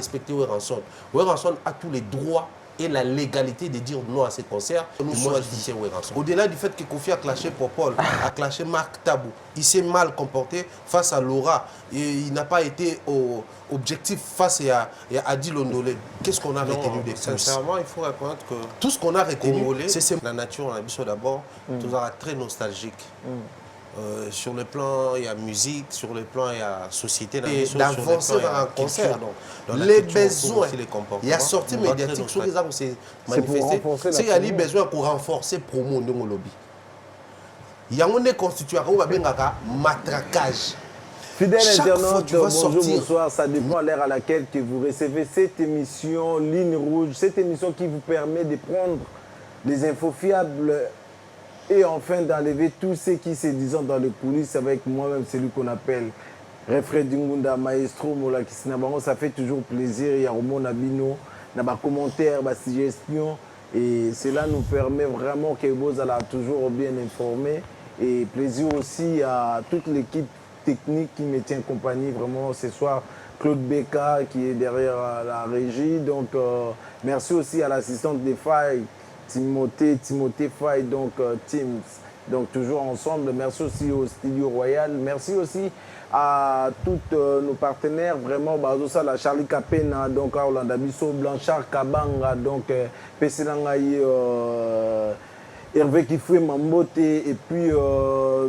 respecter Weranson. Weranson a tous les droits et la légalité de dire non à ces concerts. Nous choisissons Weranson. Au-delà du fait que Kofi a clashé Popol, a clashé Marc Tabou, il s'est mal comporté face à Laura. Il n'a pas été objectif face à Adi Londolé. Qu'est-ce qu'on a retenu de plus? Sincèrement, il faut reconnaître que tout ce qu'on a retenu, c'est la nature, on a vu d'abord, toujours très nostalgique. Sur le plan, il y a musique, sur le plan, il y a société. Et d'avancer dans un concert. Donc, les besoins, il y a sorti médiatique sur les armes, c'est manifesté. C'est qu'il y a les besoins pour renforcer le promo de mon lobby. Il y a un constitué à un matraquage. Fidèle internaute, bonjour, bonsoir. Ça dépend à l'heure à laquelle que vous recevez cette émission Ligne Rouge, cette émission qui vous permet de prendre des infos fiables et enfin d'enlever tous ceux qui se disent dans les coulisses avec moi-même, celui qu'on appelle Refrain Dingunda, Maestro, Mola Kisinabango. Ça fait toujours plaisir. Il y a Romo Nabino, il y a des commentaires, des suggestions. Et cela nous permet vraiment que vous allez toujours bien informés. Et plaisir aussi à toute l'équipe technique qui me tient compagnie vraiment ce soir. Claude Beka qui est derrière la régie. Donc merci aussi à l'assistante des failles. Timothée Faye, donc Teams, donc toujours ensemble. Merci aussi au Studio Royal. Merci aussi à tous nos partenaires, vraiment, la Charlie Capena, donc à Orlando Bisso, Blanchard Kabanga, donc PC Langaï, Hervé Kifoué Mambote, et puis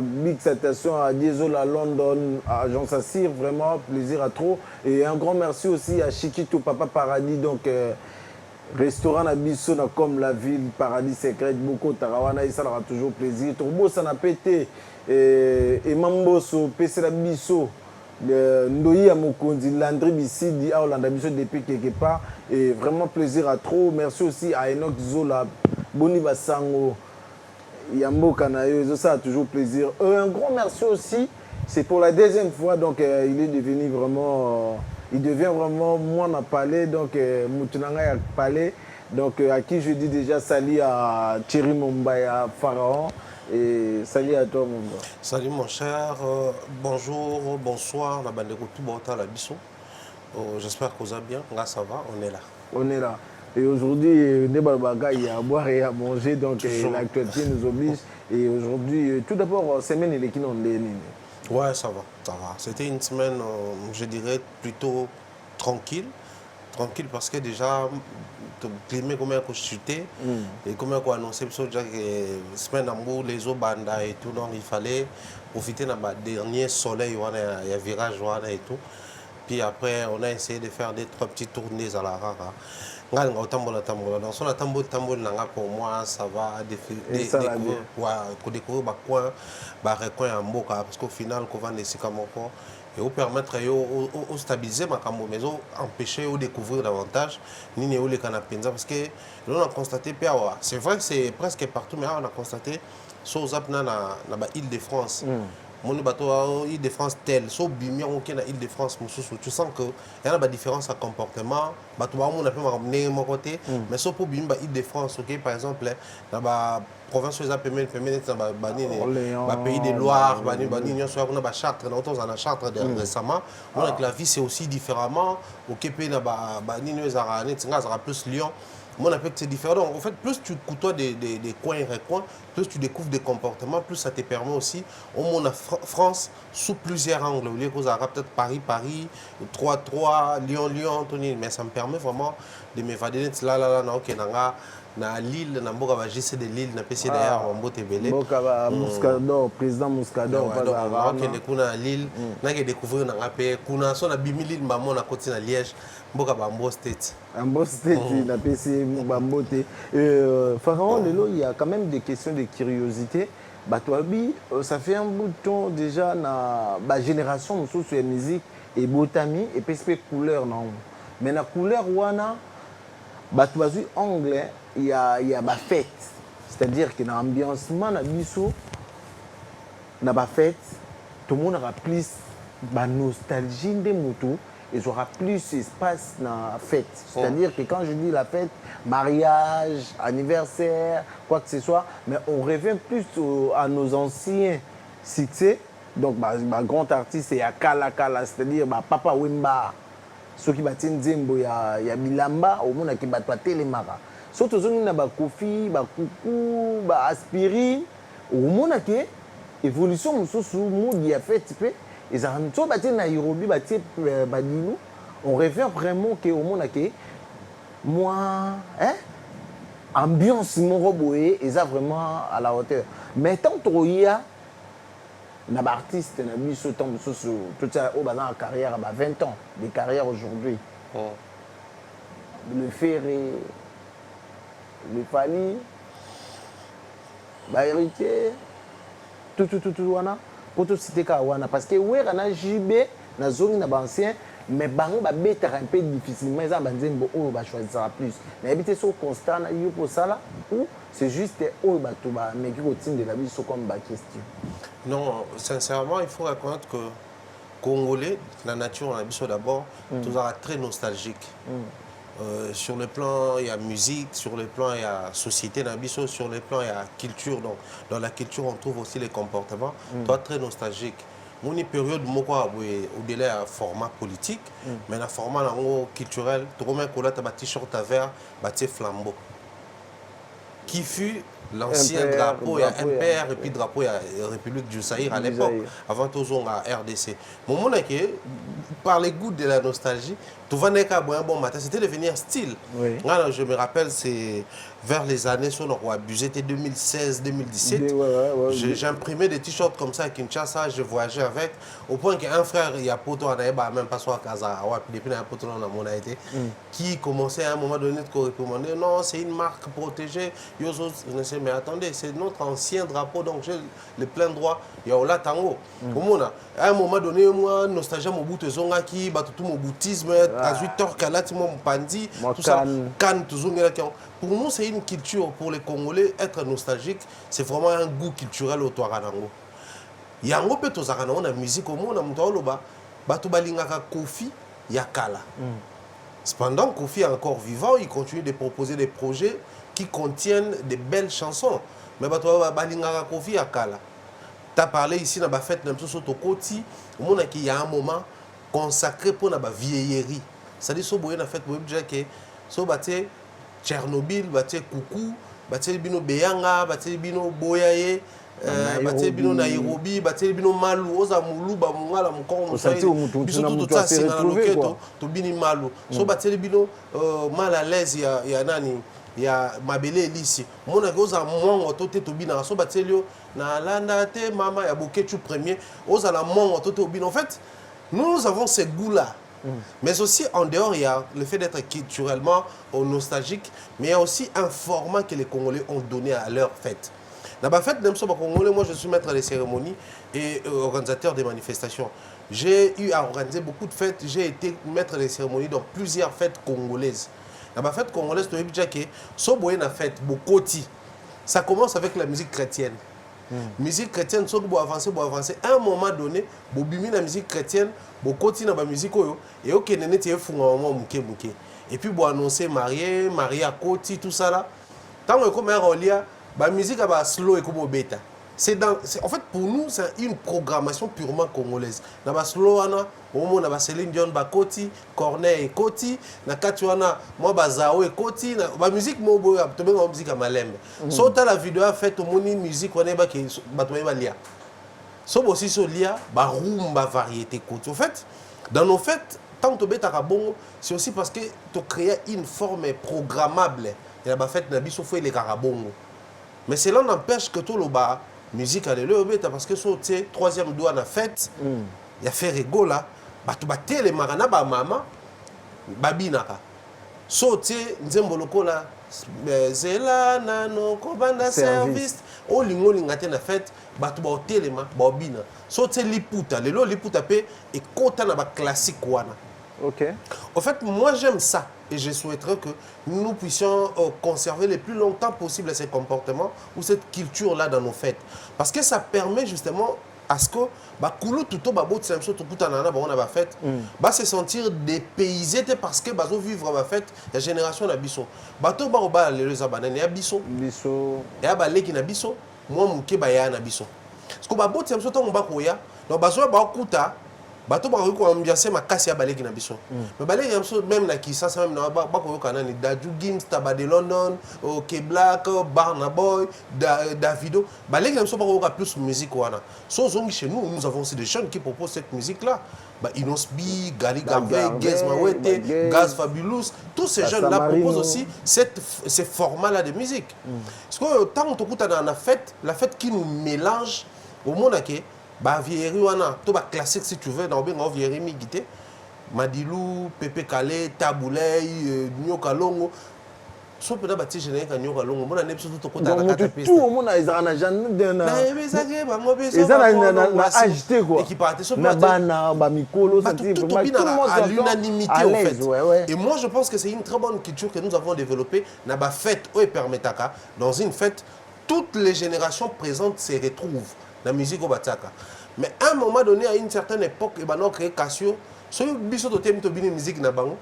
big salutation à Diesola London, à Jean Sassir, vraiment plaisir à trop. Et un grand merci aussi à Chiquito Papa Paradis, donc restaurant à Bisso, comme la ville, paradis secret, beaucoup Tarawana, ça aura toujours plaisir. Turbo, ça n'a pété. Et Mamboso, PC la Bisso, Ndoyi Amokondi, Landry Bissidi, à Orlando Bisso depuis quelque part. Et vraiment plaisir à trop. Merci aussi à Enoch Zola, Boni Bassango, Yambo Kanayo, ça a toujours plaisir. Un grand merci aussi. C'est pour la deuxième fois, donc il est devenu vraiment. Il devient vraiment moi à parler, donc Moutunanga a parlé, donc à qui je dis déjà salut à Thierry Mombaya Pharaon et salut à toi mon gars. Salut mon cher, bonjour, bonsoir, la bande de tout bon temps la Bissou. J'espère que vous allez bien, là ça va, on est là. On est là. Et aujourd'hui, il y a à boire et à manger, donc l'actualité nous oblige. Et aujourd'hui, tout d'abord, semaine et qui n'ont les. Ouais, ça va, ça va. C'était une semaine, je dirais, plutôt tranquille. Tranquille parce que déjà, le climat comme a chuté et comme a annoncé que la semaine où les eaux banda et tout, donc il fallait profiter de la dernier soleil, il y a virage et tout. Puis après, on a essayé de faire des trois petites tournées à la rara. Dans son tambour pour moi, ça va découvrir coin en boca parce qu'au final, qu'on va laisser comme encore et vous permettre de stabiliser ma cambo, mais empêcher de découvrir davantage ni les canapés parce que on a constaté c'est vrai que c'est presque partout, mais on a constaté sur l'île de France. Mon bateau île de France tel so bimia on na île de France tu sens que il y a une différence à comportement bateau on a peu ramener mon côté mais so pour bimba île de France OK par exemple dans la province les appelés dans pays de Loire bani on soit on a Chartres on a Chartres récemment on a que la vie c'est aussi différemment OK pays na bani nous arane tinga plus Lyon. Mon appel c'est différent. En fait, plus tu côtoies des coins et recoins, plus tu découvres des comportements, plus ça te permet aussi, au monde France, sous plusieurs angles. Au lieu que vous avez peut-être Paris, 3-3, Lyon, Tony, mais ça me permet vraiment de m'évader là, ok, na Lille, na Mboka va JC de Lille, na PC d'ailleurs, on bote belé. Mboka va Mouscador, président Mouscador, on va na Lille, na que découvrir na paix, kuna so na bimi Lille, maman na côté na Liège, Mboka ba Mbo State. Mbo State, na PC Mbambote. Pharaon, il y a quand même des questions de curiosité. Batouabi, ça fait un bout de temps déjà na ba génération sur la musique et botami et PSP couleur non. Mais la couleur wana Batouabi anglais il y a ma fête, c'est-à-dire que dans l'ambiance na biso na ba fête tout le monde aura plus ba nostalgie de moto et aura plus espace dans la fête, c'est-à-dire que quand je dis la fête, mariage, anniversaire, quoi que ce soit, mais on revient plus à nos anciens succès. Donc ma grand artiste c'est Kala, c'est-à-dire Papa Wemba soki batie nzembo ya bilamba omonaki bato batelemaka so tozongi na bakofi bakuku baaspirine omonaki évolution mosusu modi ya fete mpe ezalaka so batie Nairobi batie badinu on revient vraiment ke omonaki moi ambiance moko boye eza vraiment à la hauteur mais tant tokoya na artiste na biso tant mosusu tout ça au bazan carrière à 20 ans de carrière aujourd'hui le Ferré le Fali ba héritier tout wana pour tout citer ka wana parce que wera na JB na zone na ancien mais bango ba betaka un peu difficilement ça banzembo o ba choisir plus mais habiter so constant na yo pour ça là ou c'est juste o ba to ba mais qui continue de la vie so comme ba question. Non, sincèrement, il faut reconnaître que Congolais, la nature, on a vu ça d'abord, tout ça très nostalgique. Sur le plan, il y a musique, sur le plan, il y a société, sur le plan, il y a culture. Donc, dans la culture, on trouve aussi les comportements. Toi, très nostalgique. Mon période, au-delà du format politique, mais le format culturel, tu remets un t-shirt à verre, un flambeau. Qui fut l'ancien drapeau, il y a MPR et puis drapeau, il y a République du Zaïre à l'époque, avant tout à RDC. Mon moment est par les goûts de la nostalgie, tout va n'est qu'à un bon matin, c'était devenu un style. Oui. Là, je me rappelle, c'est vers les années sur le roi abusé, c'était 2016-2017. J'ai imprimé des t-shirts comme ça à Kinshasa, je voyageais avec, au point qu'un frère, il y a poto, même pas soit à Casa, depuis il y a poto dans mon été, qui commençait à un moment donné de recommander, non, c'est une marque protégée. Mais attendez, c'est notre ancien drapeau, donc j'ai le plein droit. Il y a Ola Tango. À un moment donné, moi, nostalgie, mon bout de zonga qui, tout mon boutisme, à 8h, Kalati, mon pandi, tout ça, Cannes, tout zonga. Pour nous, c'est une culture, pour les Congolais, être nostalgique, c'est vraiment un goût culturel au Touaranango. Il y a un peu de Touaranango, la musique au monde, Batu Balingaka Kofi, Yakala. Cependant, Kofi est encore vivant, il continue de proposer des projets qui contiennent des belles chansons. Mais Balingaka Kofi Yakala. Tu as parlé ici dans la fête de Sotokoti, il y a un moment consacré pour la vieillerie. C'est-à-dire que la fête de Tchernobyl, Koukou, Bino Beyanga, Bino Boyaye, Bino Nairobi, Bino Malou, Ozamulu, Bamungala, Mukong, tout ça, c'est dans le loqueto, Tobini Malou. So Bino mal à l'aise, il y a Nani. Il y a Mabele Elisi. Mon agoza mon otote tobina so batelio na landa te mama ya boketu premier oza la mon otote obina. En fait, nous avons ces goûts là. Mais aussi en dehors il y a le fait d'être culturellement nostalgique, mais il y a aussi un format que les Congolais ont donné à leur fête. Dans la fête d'Emso Congolais, moi je suis maître des cérémonies et organisateur des manifestations. J'ai eu à organiser beaucoup de fêtes, j'ai été maître des cérémonies dans plusieurs fêtes congolaises. Dans la fête congolaise, tu as vu que la fête, ça commence avec la musique chrétienne. Musique chrétienne, si vous avancez, à un moment donné, vous avez la musique chrétienne, vous continuez la musique, et vous avez et puis vous annoncez marié à Koti, tout ça là. Tant que vous avez la musique est slow et comme bêta. En fait, pour nous, c'est une programmation purement congolaise. Dans la Sloana, on a Céline Dion Bakoti, Corneille et Koti, na Katuana, moi Bazao et Koti, la musique moi tu mets la musique à Malembe. Sauta la vidéo faite au moni musique on est ba qui ba lia. So aussi so lia ba rumba variété Koti. En fait, dans nos fêtes, tant que bêta bon, c'est aussi parce que tu crées une forme programmable. Il y a la fête na biso faut les carabongo. Mais cela n'empêche que tout le bas musique à l'élevé parce que so tu troisième doigt na fête il y a fait rigola batu baté les marana ba mama babinaka so tu nzembo lokola zela nano kobanda service o lingo lingate na fête batu ba hotelema ba bina so tu liputa lelo liputa pe et kota na ba classique wana. OK. En fait, moi j'aime ça et je souhaiterais que nous puissions conserver le plus longtemps possible ces comportements ou cette culture-là dans nos fêtes. Parce que ça permet justement à ce que se sentir dépaysé parce que vivre la fête, la génération na biso. Bato ba les abanane ya biso. Biso. Ya ba leki na biso, moi muke ba ya na biso. Parce que ba boti amso to mba koya, donc bazo ba kuta bato bakoki koambiance makasi ya baleki na biso mais baleki na biso même na kisasa même na bakoyoka nani Dadju Gims Taba de London K-Black Barna Boy Davido baleki na biso bakoyoka plus musique wana so ozongi chez nous nous avons aussi des jeunes qui proposent cette musique là Inosbi, Gali Garvey, Gaz Mawete, Gaz Fabulous, tous ces jeunes-là proposent aussi ces formats-là de musique. Parce que tant qu'on écoute la fête qui nous mélange au monde, vieillerie wana, tout classique si tu veux, dans bien vieillerie migité, Madilou, Pepe Kale, Taboulay, Nyoka Longo. So peut-être bâti général quand Nyoka Longo, mon année surtout tout à la carte. Tout le monde a un agent de na. Ils ont agité quoi. Qui partait sur na bana ba mikolo ça tout le monde à l'unanimité en fait. Et moi je pense que c'est une très bonne culture que nous avons développée. Na ba fête où permetaka dans une fête toutes les générations présentes se retrouvent dans la musique au bataka. Mais à un moment donné à une certaine époque et ben on crée Casio, so biso to thème to bini musique na bango.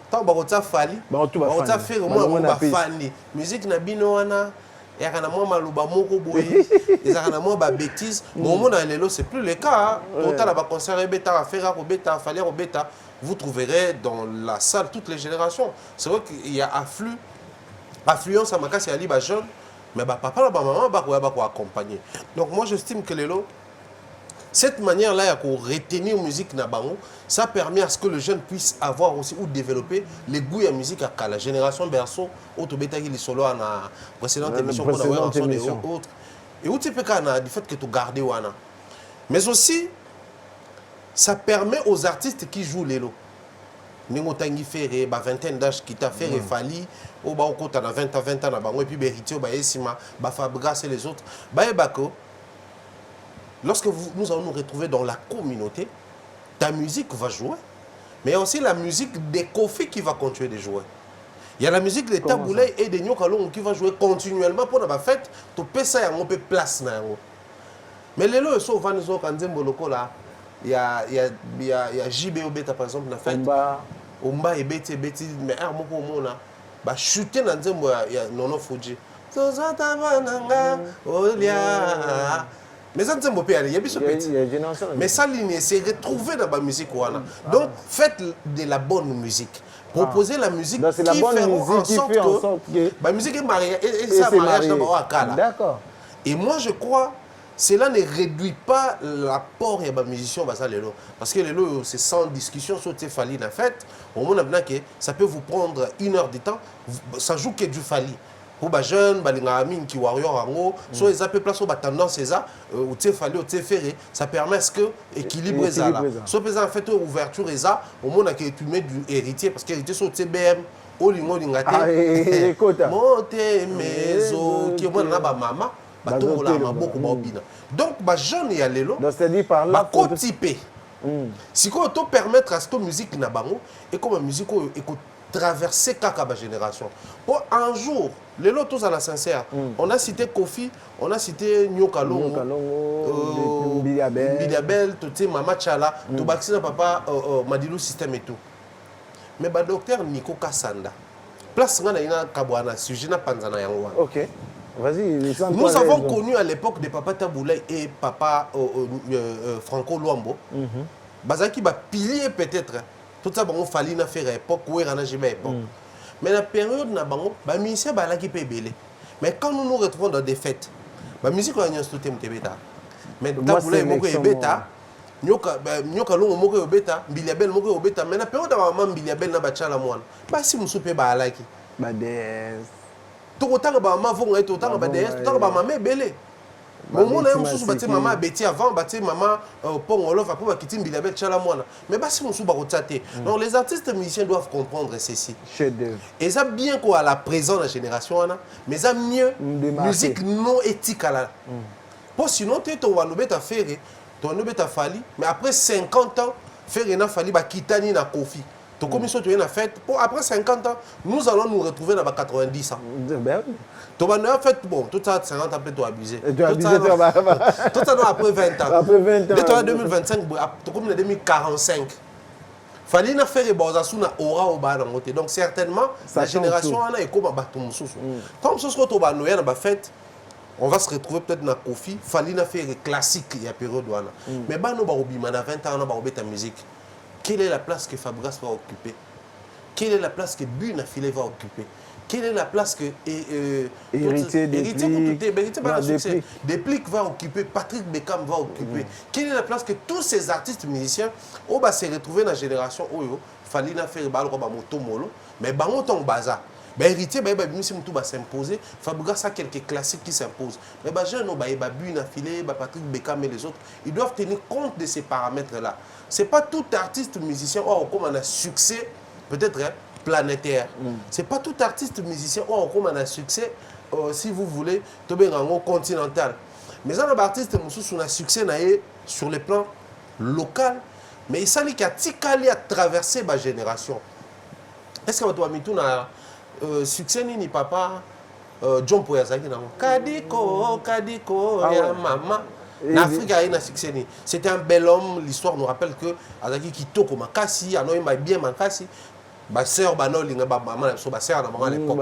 Tant bakota fali bakota faire au moins ba fani musique na bino wana ya kana moi maluba moko boye ezaka moi ba bêtise bon mon lelo c'est plus le cas total ba concert beta faire ko beta fali ko beta vous trouverez dans la salle toutes les générations c'est vrai qu'il y a affluence à makasi ali ba jeune mais ba papa ba maman ba ko accompagner donc moi j'estime que lelo cette manière-là, de retenir la musique na bango, ça permet à ce que le jeune puisse avoir aussi ou développer les goûts à la musique à la génération berceau, autobéta qui les solo à la précédente émission qu'on a eu ensemble et autres. Et où tu peux du fait que tu gardes wana. Mais aussi, ça permet aux artistes qui jouent les lots. Ningo tangi ferré, ba vingtaine d'âge qui t'a fait fali, au ba au na 20 ans na bango et puis héritier ba esima, ba Fabregas et les autres. Ba ebako. Lorsque nous allons nous retrouver dans la communauté, ta musique va jouer, mais il y a aussi la musique des Kofi qui va continuer de jouer. Il y a la musique des Taboulay et des Nyokalong qui va jouer continuellement pour la fête, tu peux ça y a place. Mais les lois sont venus au Kanzembo loco là, il y a JB Obeta par exemple la fête. Omba et Beti, mais un mot au monde là, chuter dans Nzembo il y a Nono Fuji. Mais ça ne peut aller, mais ça c'est retrouvé dans la musique. Donc faites de la bonne musique. Proposez la musique qui fait en sorte que la musique est mariée et ça mariage d'accord. Et moi je crois cela ne réduit pas l'apport de la musicien parce que c'est sans discussion sur tes fali en fait au moment que ça peut vous prendre 1 heure de temps ça joue que du fali. Pour les jeunes, les amis qui warrior soit ils appellent place aux tendances ou tu fallait ou tu ferré, ça permet ce que équilibre ça là. Soit en fait ouverture ça, au moment que tu mets du héritier parce que héritier sur TBM, au limon d'ingate. Monter maison qui moi na ba maman, ba to la beaucoup ba obina. Donc ba jeune y aller là. C'est-à-dire par là pour typer. Si quoi te permettre à ce que musique na bango et comme musique écoute traverser kaka génération. Pour un jour, les lots tous à la sincère. On a cité Kofi, on a cité Nyoka Longo, Bidiabel, Toté, Mama Chala, Tobaxina Papa, Madilou Système et tout. Mais le docteur Nico Kassanda, place na Kabwana, sujet na Panzana Yangwa. Ok. Vas-y, nous avons connu à l'époque de Papa Taboulay et Papa Franco Luambo. Bazaki va pilier peut-être. Tout ça, il fallait faire époque où il y a époque. Mais la période, la musique est belé. Mais quand nous nous retrouvons dans des fêtes, la musique est bêta. Mais Taboulay est bêta, Nyoka Longo est bêta, Biliabel est bêta. Mais la période où Biliabel n'a pas de chala moine, si vous soupez à la qui. Tout autant que maman vont être autant que DS, tout autant que maman belé. Mon monde est sous bâti maman Betty avant bâti maman Pong Olof après quitter Biliabel chala moine. Mais si on sous barotate. Donc les artistes musiciens doivent comprendre ceci. Et ça bien quoi à la présente la génération mais ça mieux musique non éthique à la. Pour sinon tu es ton wanobet à faire ton wanobet à fali mais après 50 ans faire une fali ba kitani na Kofi. Ton commission tu es na fête pour après 50 ans nous allons nous retrouver dans 90 ans. Tu vas fait bon tout ça 50 ans après tu as abusé. Tout ça après 20 ans. Après 20 ans. De toi 2025 tu comme 2045. Fallait na faire bozasou na aura au bas dans donc certainement la génération ana et comme batum sous. Comme ce soit tu vas noyer na ba fête on va se retrouver peut-être dans Kofi, Falina fait les classiques, il y a période. Mais bah, nous, on a 20 ans, on a ta musique. Quelle est la place que Fabregas va occuper? Quelle est la place que Buna Filet va occuper? Quelle est la place que Héritier Déplique va occuper, Patrick Beckham va occuper? Quelle est la place que tous ces artistes musiciens vont se retrouver dans la génération où il fallait faire moto molo, mais bango ton bazar. Ben héritier va s'imposer. Fabregas a quelques classiques qui s'imposent. Mais les jeunes, Buna Filet, Patrick Beckham et les autres, ils doivent tenir compte de ces paramètres-là. Ce n'est pas tout artiste musicien comme on a succès, peut-être planétaire. Ce n'est pas tout artiste musicien comme on a succès, si vous voulez, continental. Mais un artiste qui a succès sur le plan local, mais il s'agit qu'il a traversé ma génération. Est-ce que tu as mis tout succès ni papa John Poyazaki Kadiko ya maman en Afrique il y a un succès. C'était un bel homme. L'histoire nous rappelle que Azaki Kitoko Makasi, Anoï bien Makasi, ma sœur Banol, maman, sa sœur à l'époque.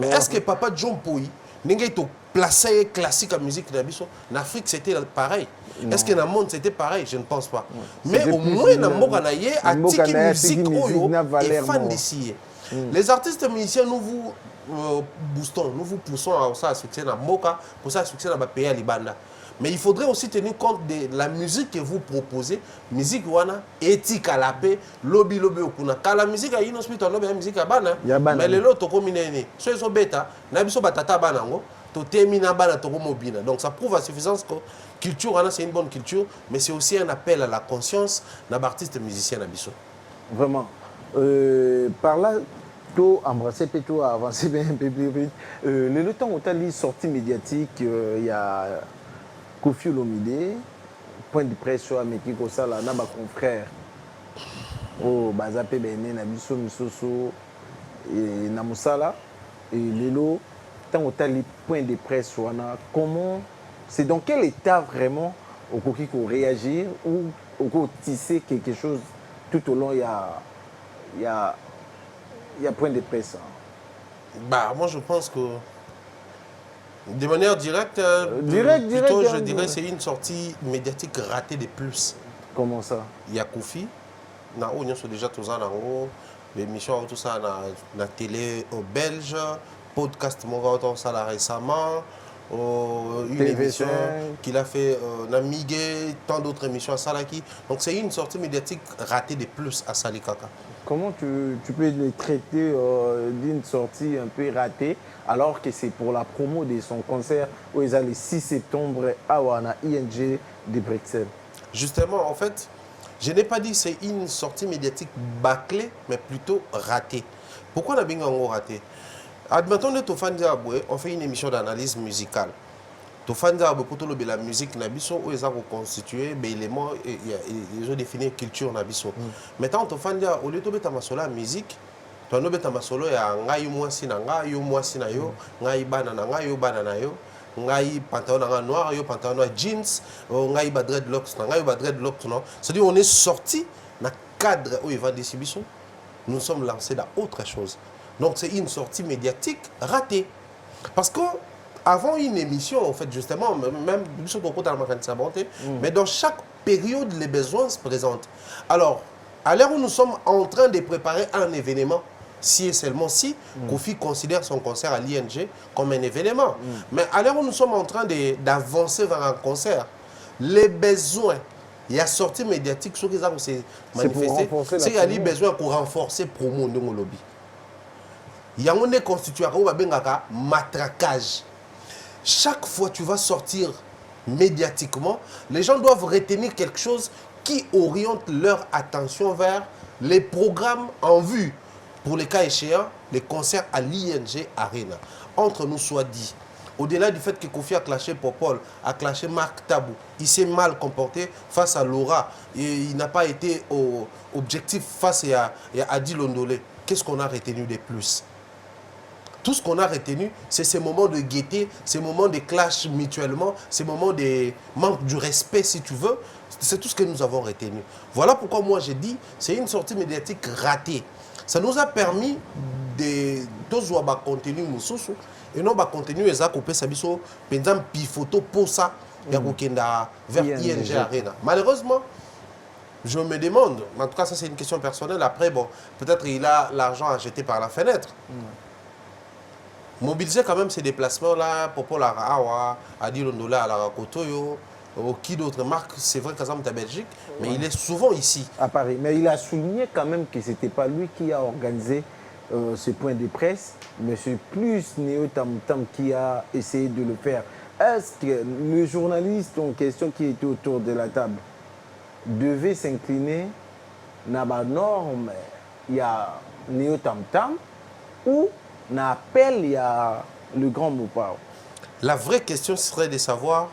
Mais est-ce que papa John Poy n'engage été placé classique en musique en Afrique c'était pareil? Est-ce que dans le monde c'était pareil? Je ne pense pas. Mais au moins dans le monde a tiki musique et fan d'ici. Les artistes musiciens nous vous boostons, nous vous poussons à ça succès dans Moka, pour ça succès dans le pays à Libanda. Mais il faudrait aussi tenir compte de la musique que vous proposez, musique wana éthique à la paix, lobby okuna. Car la musique a une hospital, la musique à bana. Mais les lots toko minene, ceux sont bêta, nabiso batata banango, to termina bana toko mobina. Donc ça prouve à suffisance que culture wana c'est une bonne culture, mais c'est aussi un appel à la conscience d'un artiste musicien nabiso. Vraiment. Par là, tout embrasser, tout avancer un peu plus vite. Le temps où tu as les sorties médiatiques, il y a Kofi Olomide, point de presse sur Ameki Kosala, na ba confrère. Oh, Bazapé Bene, Nabiso Misoso, et Namusala. Et Lelo, tant où tu as les points de presse sur comment, c'est dans quel état vraiment au Koki pour réagir ou au tisser quelque chose tout au long, il y a point de presse. Bah, moi je pense que de manière directe, plutôt, je dirais que c'est une sortie médiatique ratée de plus. Comment ça? Il y a Kofi, on a déjà tout ça, l'émission, tout ça, la télé belge, podcast, on ça récemment, une émission qu'il a fait, Namigué, tant d'autres émissions à Salaki. Donc c'est une sortie médiatique ratée de plus à Salikaka. Comment tu peux le traiter d'une sortie un peu ratée alors que c'est pour la promo de son concert où ils allaient le 6 septembre à Wana ING de Bruxelles? Justement, en fait, je n'ai pas dit que c'est une sortie médiatique bâclée, mais plutôt ratée. Pourquoi on a bien raté? Admettons que on fait une émission d'analyse musicale. La musique nabiso où ils ont constitué des éléments, ils ont défini culture nabiso. Maintenant tofanda au lieu de mettre la musique, tu as mettre masolo ya ngai mwasi na ngai yo mwasi na yo, ngai bana na ngai yo bana na yo, ngai pantalon na noir yo pantalon noir jeans, ngai ba dreadlocks na ngai ba dreadlocks non. C'est-à-dire on est sorti dans cadre où il va distribution. Nous sommes lancés dans autre chose. Donc c'est une sortie médiatique ratée. Parce que avant une émission, en fait, justement, même mais dans chaque période, les besoins se présentent. Alors, à l'heure où nous sommes en train de préparer un événement, si et seulement si, Kofi considère son concert à l'ING comme un événement. Mais à l'heure où nous sommes en train d'avancer vers un concert, les besoins, il y a sortie médiatique, ce qui s'est manifesté, c'est qu'il y a des besoins pour renforcer le promo de mon lobby. Il y a un constitué un matraquage. Chaque fois que tu vas sortir médiatiquement, les gens doivent retenir quelque chose qui oriente leur attention vers les programmes en vue. Pour les cas échéants, les concerts à l'ING Arena. Entre nous soit dit, au-delà du fait que Kofi a clashé Popol, a clashé Marc Tabou, il s'est mal comporté face à Laura, et il n'a pas été objectif face à Adi Londolé. Qu'est-ce qu'on a retenu de plus? Tout ce qu'on a retenu, c'est ces moments de gaieté, ces moments de clash mutuellement, ces moments de manque du respect, si tu veux. C'est tout ce que nous avons retenu. Voilà pourquoi moi j'ai dit, c'est une sortie médiatique ratée. Ça nous a permis tozwa ba contenu mususu et non ba contenu eza ko pesa biso penza photo pour ça ya kokenda vers ING Arena. Malheureusement, je me demande, en tout cas ça c'est une question personnelle, après bon, peut-être il a l'argent à jeter par la fenêtre. Mobiliser quand même ces déplacements-là, pour la Awa, à Dilondola, à la Rakotoyo, qui d'autres marques, c'est vrai qu'Azam est à Belgique, mais il est souvent ici. À Paris. Mais il a souligné quand même que ce n'était pas lui qui a organisé ce point de presse, mais c'est plus Néo Tam Tam qui a essayé de le faire. Est-ce que le journaliste en question qui était autour de la table devait s'incliner dans la norme, il y a Néo Tam Tam, ou n'appelle il y a le grand Mopao? La vraie question serait de savoir,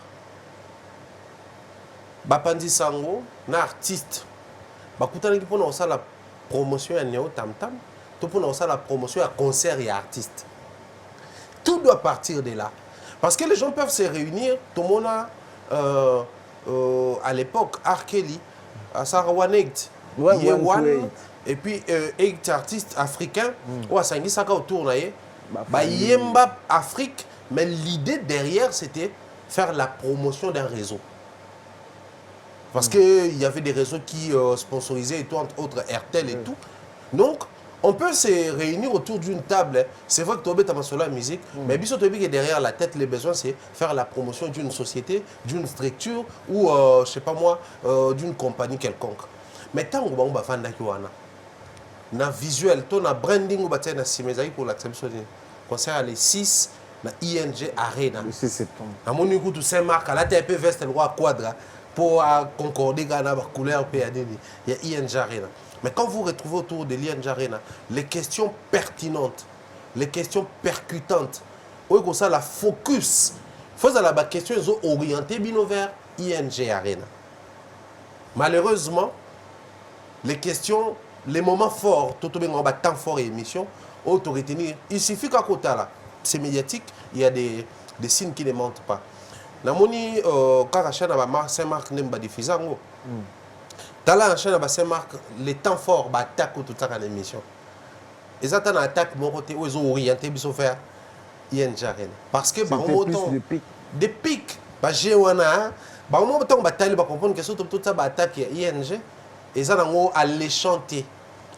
Bapandi Sango, un artiste, bakutana qui pour la promotion à Néo Tam Tam, tout pour la promotion à concert et artiste. Tout doit partir de là. Parce que les gens peuvent se réunir, tout le monde à l'époque, Arkeli, Sarah Wanegt, et puis 8 artistes africains, ou à Sangi Saka autour, Yemba Afrique, mais l'idée derrière c'était faire la promotion d'un réseau. Parce qu'il y avait des réseaux qui sponsorisaient et tout, entre autres RTL et tout. Donc, on peut se réunir autour d'une table. C'est vrai que tu as la musique, mais Bissot est derrière la tête, les besoins, c'est faire la promotion d'une société, d'une structure ou, je ne sais pas moi, d'une compagnie quelconque. Mais tant que on va faire un visuel, un branding, on va faire un pour l'acceptation du concert les 6 na ING Arena. Le 6 septembre. À mon niveau, tout Saint-Marc, à la TP veste le roi quadra pour concorder avec la couleur PAD. Il y a ING Arena. Mais quand vous retrouvez autour de l'ING Arena, les questions pertinentes, les questions percutantes, où est-ce ça la focus, faut que la question est orientée vers ING Arena. Malheureusement, les questions, les moments forts, tout le monde temps fort et émission, il suffit qu'à côté là, c'est médiatique, il y a des signes qui ne mentent pas. Namoni quand la chaîne a Saint-Marc n'aime diffuser dans la chaîne à Saint-Marc, les temps forts attaquent tout ça dans l'émission. Et ça t'en attaque mon côté où ils ont orienté bis faire ING Arena. Parce que par moment des pics, bah j'ai wana, bah au moment bataille bah comprendre que tout ça attaque ING et ça dans alléchanté,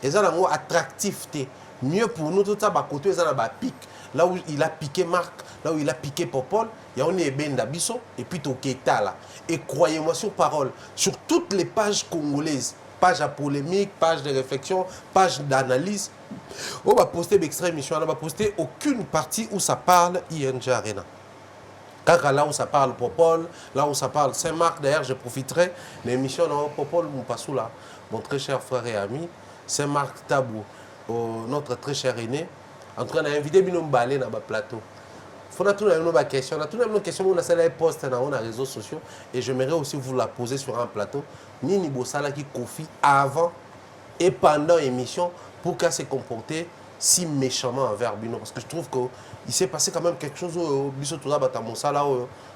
et ça dans attractivité. Mieux pour nous tout ça bah côté ça dans pic. Là où il a piqué Marc, là où il a piqué Popol, il y a un Ebenda Bisso et puis Toketa là. Et croyez-moi sur parole, sur toutes les pages congolaises, pages à polémique, pages de réflexion, pages d'analyse, on va poster l'extrait émission, on va poster aucune partie où ça parle ING Arena. Car là où ça parle Popol, là où ça parle Saint-Marc, d'ailleurs je profiterai de l'émission de Popol Moupassoula, mon très cher frère et ami, Saint-Marc Tabou, notre très cher aîné. En tout cas, on a invité Binom Balé dans le plateau. Il faut que nous une question. On a une question, on a celle poste dans les réseaux sociaux et j'aimerais aussi vous la poser sur un plateau. Nini Bossala qui confie avant et pendant l'émission pour qu'elle se comporte si méchamment envers Bino. Parce que je trouve qu'il s'est passé quand même quelque chose au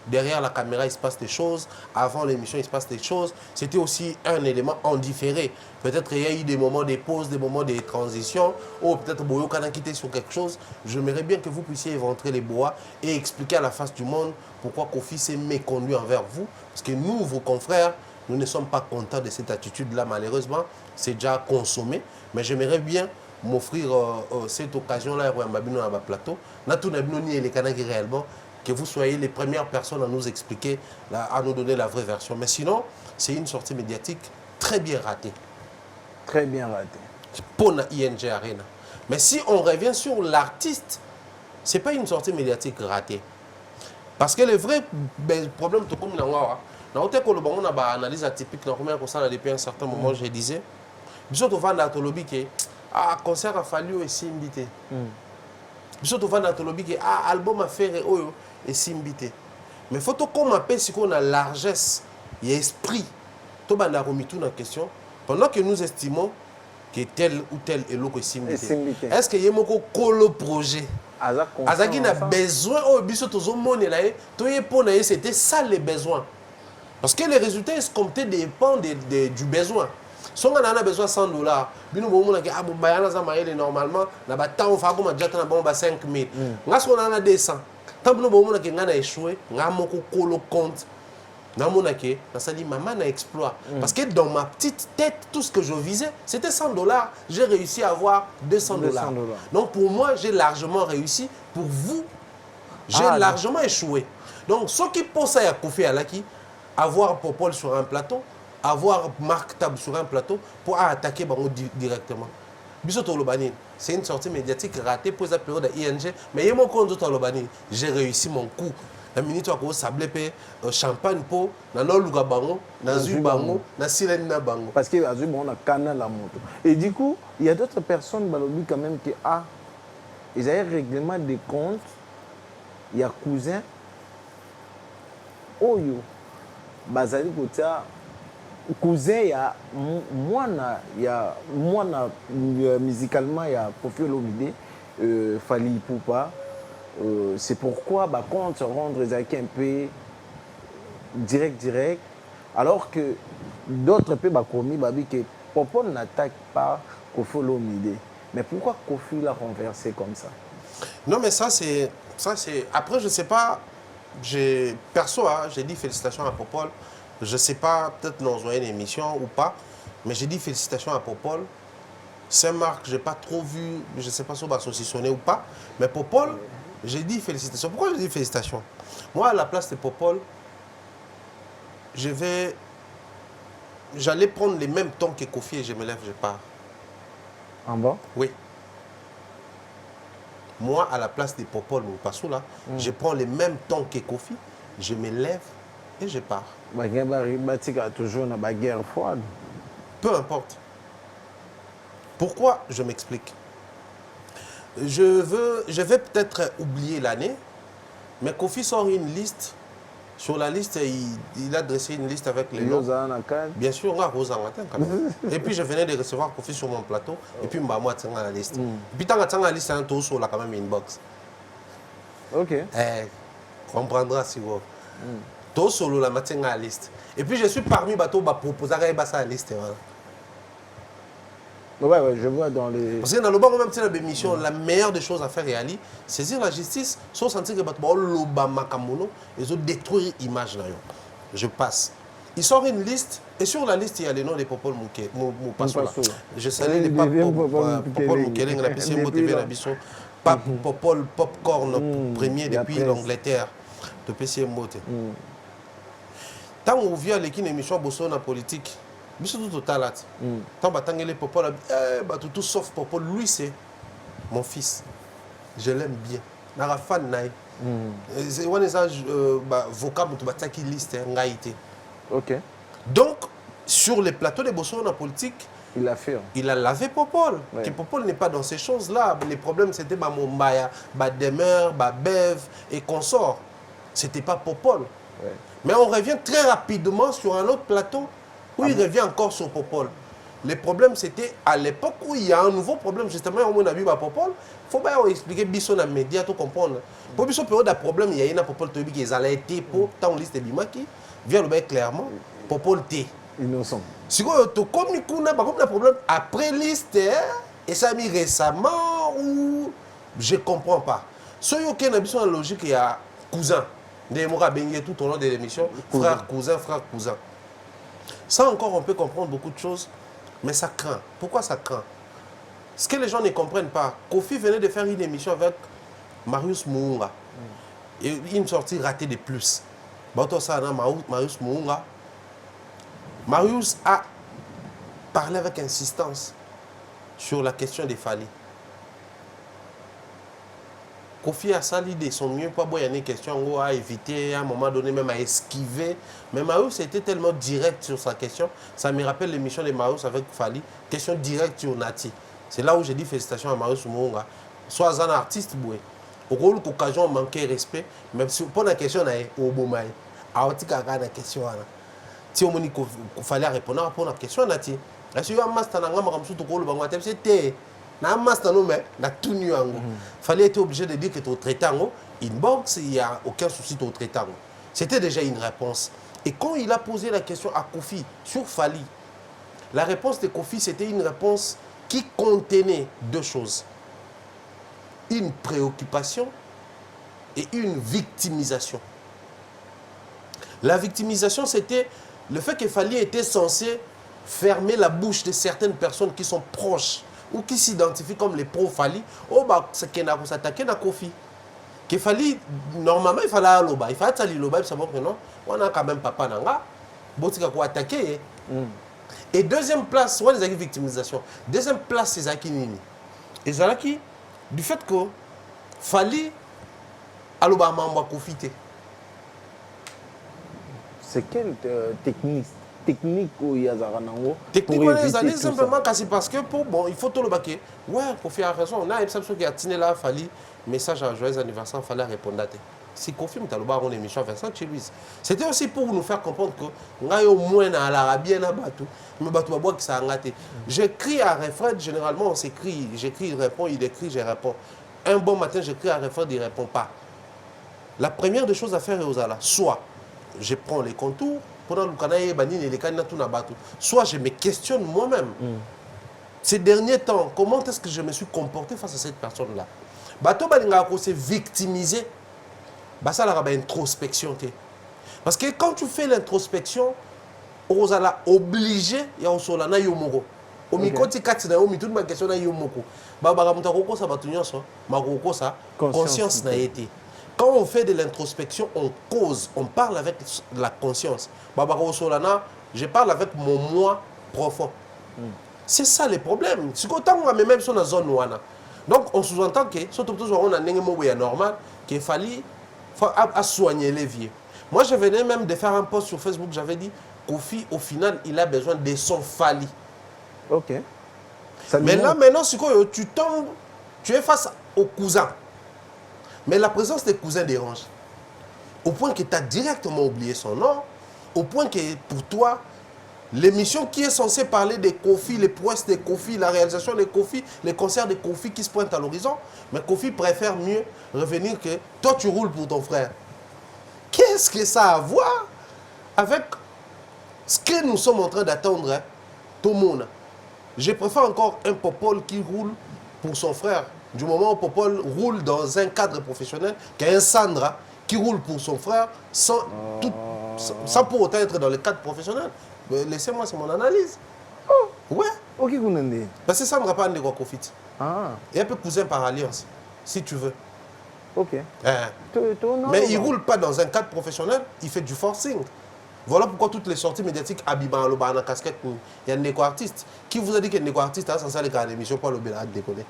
derrière la caméra, il se passe des choses. Avant l'émission, il se passe des choses. C'était aussi un élément en différé. Peut-être qu'il y a eu des moments de pause, des moments de transition. Ou peut-être Boyo Kana quitté sur quelque chose. J'aimerais bien que vous puissiez éventrer les bois et expliquer à la face du monde pourquoi Kofi s'est méconduit envers vous. Parce que nous, vos confrères, nous ne sommes pas contents de cette attitude-là, malheureusement. C'est déjà consommé. Mais j'aimerais bien m'offrir cette occasion-là dans le plateau. Réellement, que vous soyez les premières personnes à nous expliquer, à nous donner la vraie version. Mais sinon, c'est une sortie médiatique très bien ratée. Très bien ratée. Pour la ING Arena. Mais si on revient sur l'artiste, ce n'est pas une sortie médiatique ratée. Parce que le vrai problème, tout comme on a une analyse atypique, depuis un certain moment, je disais, nous avons un concert a fallu aussi inviter. Nous avons un album à faire et s'imbiter. Mais il faut qu'on appelle ce qu'on a largesse et esprit. Tout le monde a question. Pendant que nous estimons que tel ou tel est l'eau que est-ce qu'il y a un projet? Azaki a besoin c'était ça les besoins. Parce que les résultats escomptés dépendent du besoin. Si on a besoin de 100 $, bino bomo na ke abombayana za maele normalement na ba temps fa ko ma jata na bomba 5000. Ngas on a 200. Tant bino bomo na ke ngana échoué, ngamo ko kolo compte. Na ke na sali maman na exploit parce que dans ma petite tête tout ce que je visais c'était 100 $, j'ai réussi à avoir 200 $. Donc pour moi j'ai largement réussi, pour vous j'ai largement échoué. Donc ce qui pense à Kofi Alaki, avoir Popol sur un plateau, avoir Marc Tab sur un plateau pour attaquer Bango directement. Bisoto Lobani, c'est une sortie médiatique ratée pour la période de ING, mais il y a mon compte de Lobani, j'ai réussi mon coup. La minute où on sablé champagne pour na no luga bango na zu bango na silène na bango parce que azu bon on a canal la moto et du coup il y a d'autres personnes balobi quand même qui ils avaient règlement des comptes il y a cousin oyo bazali kotia cousin ya mwana musicalement ya Koffi Olomide Fally Ipupa. C'est pourquoi bah, compte rendre Zaki un peu direct, alors que d'autres peu bah, commis bah, que Popol n'attaque pas Koffi Olomide. Mais pourquoi Koffi l'a renversé comme ça? Non, mais ça c'est après je sais pas, perso j'ai dit félicitations à Popol. Je sais pas, peut-être nous avons une émission ou pas, mais j'ai dit félicitations à Popol. Saint-Marc, j'ai pas trop vu, je sais pas si on va saucissonner ou pas, mais Popol, j'ai dit félicitations. Pourquoi j'ai dit félicitations? Moi, à la place de Popol, j'allais prendre les mêmes temps que Kofi et je me lève, je pars. En bas? Oui. Moi, à la place de Popol, je prends les mêmes temps que Kofi, je me lève et je pars. Toujours dans la guerre froide. Peu importe. Pourquoi? Je m'explique. Je vais peut-être oublier l'année, mais Kofi sort une liste. Sur la liste, il a dressé une liste avec les noms. Bien sûr, on a Rosa Matin quand même. Et puis je venais de recevoir Kofi sur mon plateau, et puis Mbamou a tiré la liste. Et puis tant que la liste, c'est un tour là quand même une box. Ok. Comprendra si vous. Tout solo la matin la liste. Et puis je suis parmi bateaux qui proposent la liste. Ouais, je vois dans les... Parce que dans le bon moment, c'est l'émission, la meilleure des choses à faire, c'est saisir la justice, sans sentir que ils ont détruit l'image. Je passe. Ils sortent une liste, et sur la liste, il y a les noms des Popol Moupassou. Je salue les Popol Moukele, on a pissé motivé la biso. Popol Popcorn, premier depuis l'Angleterre, de PC Moté. Tant qu'on vient avec une émission Bosso en politique, biso tout total tant batangele Popol tout sauf Popol, lui c'est mon fils, je l'aime bien na fan naï c'est one message vocable to bataki liste ngaïté. OK, donc sur les plateaux de Bosso en politique il a lavé Popol, que Popol n'est pas dans ces choses là. Les problèmes c'était Mombaya, Demer, Bev et consorts, c'était pas Popol. Mais on revient très rapidement sur un autre plateau où il revient encore sur Popol. Le problème, c'était à l'époque où il y a un nouveau problème, justement, on a vu Popol. Il faut bien expliquer Bisson dans les médias, tout comprendre. Pour Bisson, période de problème, il y a un Popol qui allaient été pour tant liste de Bimaki, vient le bien clairement, Popol T. Innocent. Si vous avez un problème après liste, et ça a mis récemment, ou je ne comprends pas. Ce qui est une logique, il y a cousin. Tout au long de l'émission, frère, cousin. Ça encore, on peut comprendre beaucoup de choses, mais ça craint. Pourquoi ça craint? Ce que les gens ne comprennent pas, Kofi venait de faire une émission avec Marius Mounga. Et une sortie ratée de plus. Marius Mounga. Marius a parlé avec insistance sur la question des Fally. Kofi a sali de son mieux pour avoir une question à éviter, à un moment donné même à esquiver. Mais Marius était tellement direct sur sa question. Ça me rappelle l'émission de Marius avec Fally. Question directe sur Nati. C'est là où j'ai dit félicitations à Marius Mounga. Soit un artiste, au rôle qu'occasion manquait respect, même si pour la question, au Bomaï. A la question. Si on dit qu'il fallait répondre à la question, Nati. Est-ce que un master n'a pas c'était na master no mais na tout nu ango fallait être obligé de dire que tu traites ango inbox, il y a aucun souci de traiter ango. C'était déjà une réponse. Et quand il a posé la question à Kofi sur Fally, La réponse de Kofi, c'était une réponse qui contenait deux choses. Une préoccupation et une victimisation. La victimisation, c'était le fait que Fally était censé fermer la bouche de certaines personnes qui sont proches ou qui s'identifient comme les pro-Fally. Oh, bah, c'est qu'il faut s'attaquer à Kofi. Que Fally, normalement, il fallait aller il fallait aller il savoir que non, on a quand même papa Nanga, il faut attaquer. Et deuxième place, on a des victimisations. Deuxième place, c'est Zaki Nini. Et Zaki, du fait que Fally, aloba mamba Kofi. C'est quelle technique où il y a Zaranango? Technique, c'est simplement parce que bon, il faut tout le baquer. Ouais, Kofi a raison. On a une personne qui a tenu là, Fally, message à joyeux anniversaire, il fallait répondre. Si Kofi m'a dit on émission Vincent chez lui. C'était aussi pour nous faire comprendre que nous avons au moins dans l'Arabie, mais qui s'est engagé. J'écris à Refred, généralement on s'écrit, j'écris, il répond, il écrit, je réponds. Un bon matin, j'écris à Refred, il ne répond pas. La première des choses à faire est aux alas. Soit je prends les contours, soit je me questionne moi-même. Ces derniers temps, comment est-ce que je me suis comporté face à cette personne-là? Bato balinga ko se victimiser. Bah ça la introspection. Parce que quand tu fais l'introspection, on est obligé ya osolana yomoko. Au mikoti katina yo mitu ma question na yomoko. Ba ba muta ko sa batunyoso, ma ko sa conscience na été. Quand on fait de l'introspection, on cause, on parle avec la conscience. Ba ba ko solana, je parle avec mon moi profond. C'est ça le problème. C'est qu'autant on a même sur la zone ouana. Donc on sous-entend que surtout on a un normal qu'il fallait à soigner les vieux. Moi je venais même de faire un post sur Facebook, j'avais dit Kofi au final il a besoin de son Fally. Ok. Mais là maintenant tu tombes, tu es face aux cousins. Mais la présence des cousins dérange. Au point que tu as directement oublié son nom, au point que pour toi l'émission qui est censée parler des Kofi, les prouesses des Kofi, la réalisation des Kofi, les concerts des Kofi qui se pointent à l'horizon, mais Kofi préfère mieux revenir que toi tu roules pour ton frère. Qu'est-ce que ça a à voir avec ce que nous sommes en train d'attendre, hein, tout le monde? Je préfère encore un Popol qui roule pour son frère. Du moment où Popol roule dans un cadre professionnel, qu'un Sandra qui roule pour son frère sans pour autant être dans le cadre professionnel. Laissez-moi, c'est mon analyse. Oh. Ouais. Ok, vous parce que ça ne me rappelle pas de quoi Kofi. Ah. Et un peu cousin par alliance, si tu veux. Ok. Mais il ne roule pas dans un cadre professionnel, il fait du forcing. Voilà pourquoi toutes les sorties médiatiques Abiban, le bar en casquette, il y a un néco-artiste. Qui vous a dit qu'un néco-artiste a censé aller à l'émission pour le bélat déconner?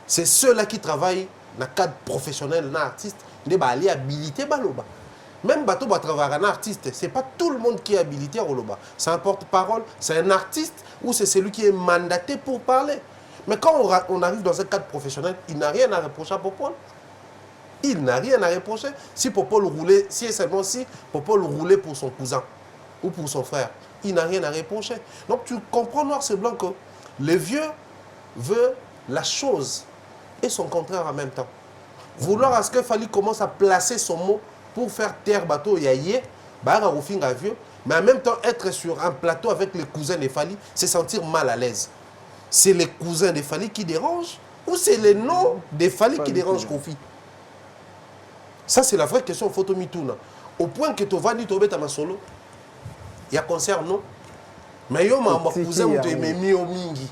C'est ceux-là qui travaillent dans le cadre professionnel, dans l'artiste, ils sont habilités. Même bateau va travailler un artiste, ce n'est pas tout le monde qui est habilité à Roloba. C'est un porte-parole, c'est un artiste ou c'est celui qui est mandaté pour parler. Mais quand on arrive dans un cadre professionnel, il n'a rien à reprocher à Popol. Il n'a rien à reprocher. Si Popol roulait, si et seulement si Popol roulait pour son cousin ou pour son frère, il n'a rien à reprocher. Donc tu comprends noir c'est blanc que le vieux veut la chose et son contraire en même temps. Vouloir à ce que Fally commence à placer son mot pour faire taire bateau yaye, vieux, mais en même temps être sur un plateau avec les cousins de Fally, c'est sentir mal à l'aise. C'est les cousins de Fally qui dérangent ou c'est les noms de Fally qui dérangent Kofi? Ça c'est la vraie question photo mitouna. Au point que tu vas dire tu ma solo, il y a concert non, mais yo ma cousin ou tu mis au mingi.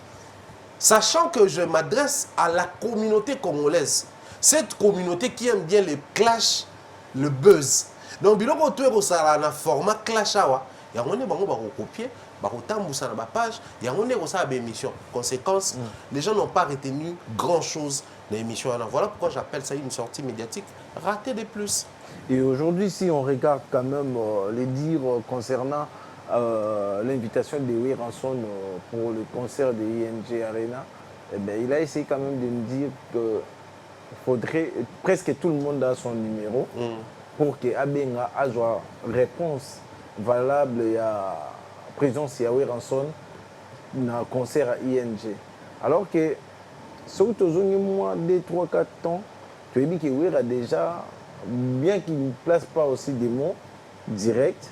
Sachant que je m'adresse à la communauté congolaise, cette communauté qui aime bien les clashs, le buzz. Donc, si tu as un format clash, il y a un copier, sur la page, il y a une émission. Conséquence, les gens n'ont pas retenu grand-chose dans l'émission. Voilà pourquoi j'appelle ça une sortie médiatique ratée de plus. Et aujourd'hui, si on regarde quand même les dires concernant l'invitation de Way Ranson pour le concert de ING Arena, eh bien, il a essayé quand même de nous dire que faudrait presque tout le monde a son numéro pour que Abenga ait une réponse valable à la présence de Way Ranson dans le concert à ING. Alors que, surtout aux mois, 2, 3, 4 ans, tu as dit que Way a déjà, bien qu'il ne place pas aussi des mots directs,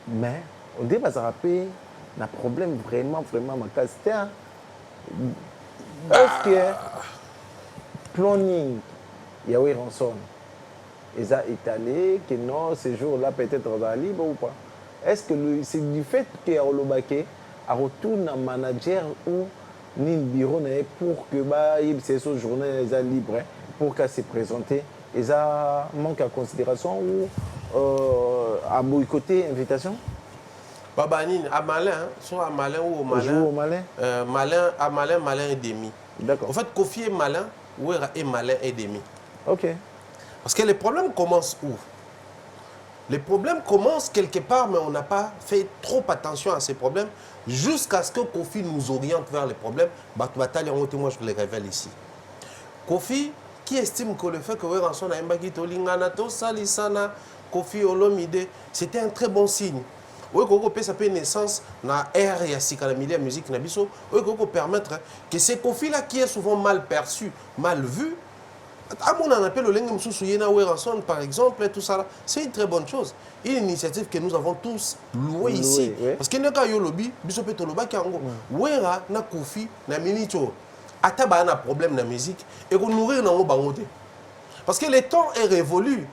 mais on dit que ça rappelle un problème vraiment ma casse. Est-ce que planning Yahweh Ranson ils ont étalé que non, ce jour-là peut-être on va libre ou pas? Est-ce que c'est du fait que Olobake a retourné un manager ou ni bureau pour que ces journées les libre pour qu'elle se présente, ils ont manque à considération ou à boycotter l'invitation? Babanine, à Malin, soit à Malin ou au Malin. Au Malin. Malin, à Malin, Malin et demi. D'accord. En fait, Kofi est malin, Ouera est malin et demi. Ok. Parce que les problèmes commencent où? Les problèmes commencent quelque part, mais on n'a pas fait trop attention à ces problèmes jusqu'à ce que Kofi nous oriente vers les problèmes. Moi, je les révèle ici. Kofi, qui estime que le fait que Ranson a Tolingana, Salisana, Kofi Olomide, c'était un très bon signe. Oui, ça peut naissance dans l'ère et la musique nabiso. Oui, permettre que ces Kofi-là qui est souvent mal perçu, mal vu, à mon appel le Lengem Soussouyena Ranson, par exemple, tout ça, c'est une très bonne chose. Une initiative que nous avons tous louée ici. Oui. Parce qu'il n'y a pas de lobby, Bisopé Toloba Kango. Ouera, na Kofi, na Minito. Ataba a un problème dans la musique et qu'on nourrit dans le bangote. Parce que le temps est révolu.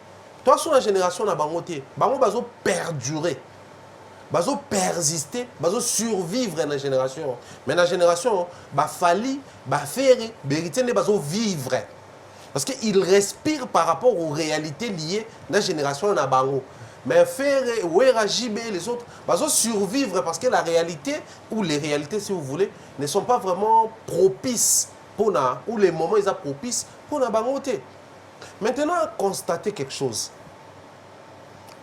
Toi, sur la génération na bangote, bango bazo perdurer. Bazo persister, bazo survivre dans la génération. Mais dans la génération, bah fali, bah faire, vérité ne bazo vivre. Parce qu'il respire par rapport aux réalités liées dans la génération na bango. Mais faire, ouera, jibé, les autres, bazo survivre parce que la réalité, ou les réalités si vous voulez, ne sont pas vraiment propices pour na, ou les moments ils sont propices pour na bangote. Maintenant, constatez quelque chose.